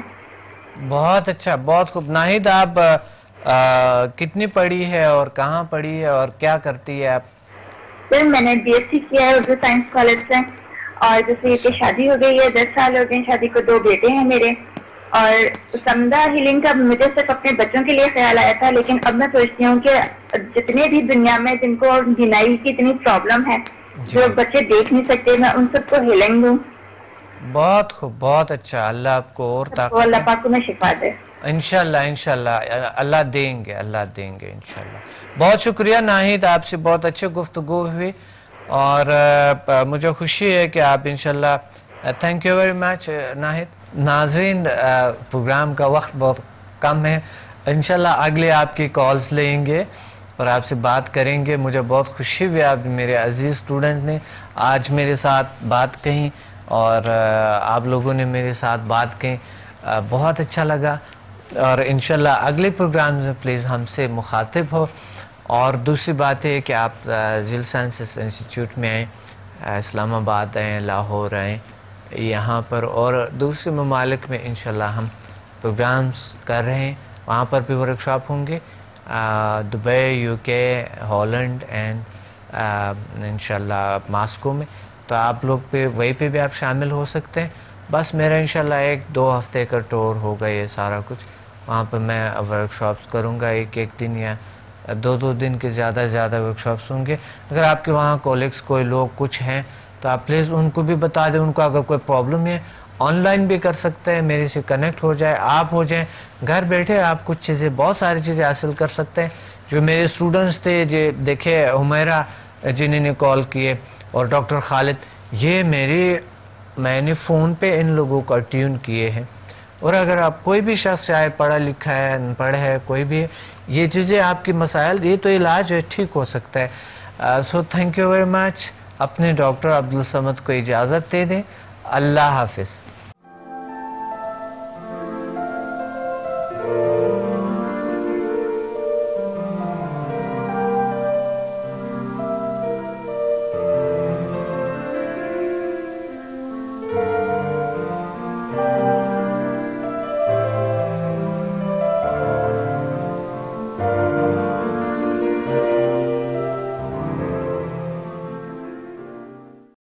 بہت اچھا, بہت خوب. ناہید آپ کتنی پڑھی ہے اور کہاں پڑھی ہے اور کیا کرتی ہے آپ؟ سر میں نے BSc کیا ہے اردو سائنس کالج سے, اور جیسے کہ شادی ہو گئی ہے, 10 سال ہو گئے شادی کو, 2 بیٹے ہیں میرے. اور سمدہ ہیلنگ کا مجھے صرف اپنے بچوں کے لیے خیال آیا تھا, لیکن اب میں سوچتی ہوں کہ جتنے بھی دنیا میں جن کو بینائی کی اتنی پرابلم ہے, جو بچے دیکھ نہیں سکتے, میں ان سب کو ہیلنگ دوں. بہت خوب, بہت اچھا. اللہ آپ کو اور طاقت, اللہ پاک کو میں شفا دے. انشاءاللہ انشاءاللہ اللہ دیں گے, اللہ دیں گے انشاءاللہ. بہت شکریہ ناہید, آپ سے بہت اچھے گفتگو ہوئی اور مجھے خوشی ہے کہ آپ انشاءاللہ. Thank you very much Naheed. ناظرین, پروگرام کا وقت بہت کم ہے, انشاءاللہ اگلے آپ کی کالز لیں گے اور آپ سے بات کریں گے. مجھے بہت خوشی ہوئی آپ میرے عزیز اسٹوڈنٹ نے آج میرے ساتھ بات کہیں اور آپ لوگوں نے میرے ساتھ بات کہیں, بہت اچھا لگا. اور انشاءاللہ اگلے پروگرام میں پلیز ہم سے مخاطب ہو. اور دوسری بات ہے کہ آپ ذیل سائنسز انسٹیٹیوٹ میں آئیں, اسلام آباد آئیں, لاہور آئیں, یہاں پر اور دوسرے ممالک میں انشاءاللہ ہم پروگرامز کر رہے ہیں. وہاں پر بھی ورک شاپ ہوں گے, دبئی, UK, ہالینڈ اینڈ انشاءاللہ ماسکو میں. تو آپ لوگ پہ وہیں پہ بھی آپ شامل ہو سکتے ہیں. بس میرا انشاءاللہ 1-2 ہفتے کا ٹور ہوگا یہ سارا کچھ. وہاں پہ میں ورک شاپس کروں گا, ایک دن یا 2 دن کے زیادہ ورک شاپس ہوں گے. اگر آپ کے وہاں کولیگس کوئی لوگ کچھ ہیں تو آپ پلیز ان کو بھی بتا دیں. ان کو اگر کوئی پرابلم ہے آن لائن بھی کر سکتے ہیں, میرے سے کنیکٹ ہو جائے, آپ ہو جائیں. گھر بیٹھے آپ کچھ چیزیں, بہت ساری چیزیں حاصل کر سکتے ہیں. جو میرے اسٹوڈنٹس تھے, جو دیکھے حمیرہ جنہیں نے کال کیے اور ڈاکٹر خالد, یہ میں نے فون پہ ان لوگوں کو ٹیون کیے ہیں. اور اگر آپ کوئی بھی شخص چاہے پڑھا لکھا ہے, ان پڑھ ہے, کوئی بھی, یہ چیزیں آپ کی مسائل, یہ تو علاج ہے, ٹھیک ہو سکتا ہے. سو تھینک یو ویری مچ. اپنے ڈاکٹر عبدالصمد کو اجازت دے دیں. اللہ حافظ.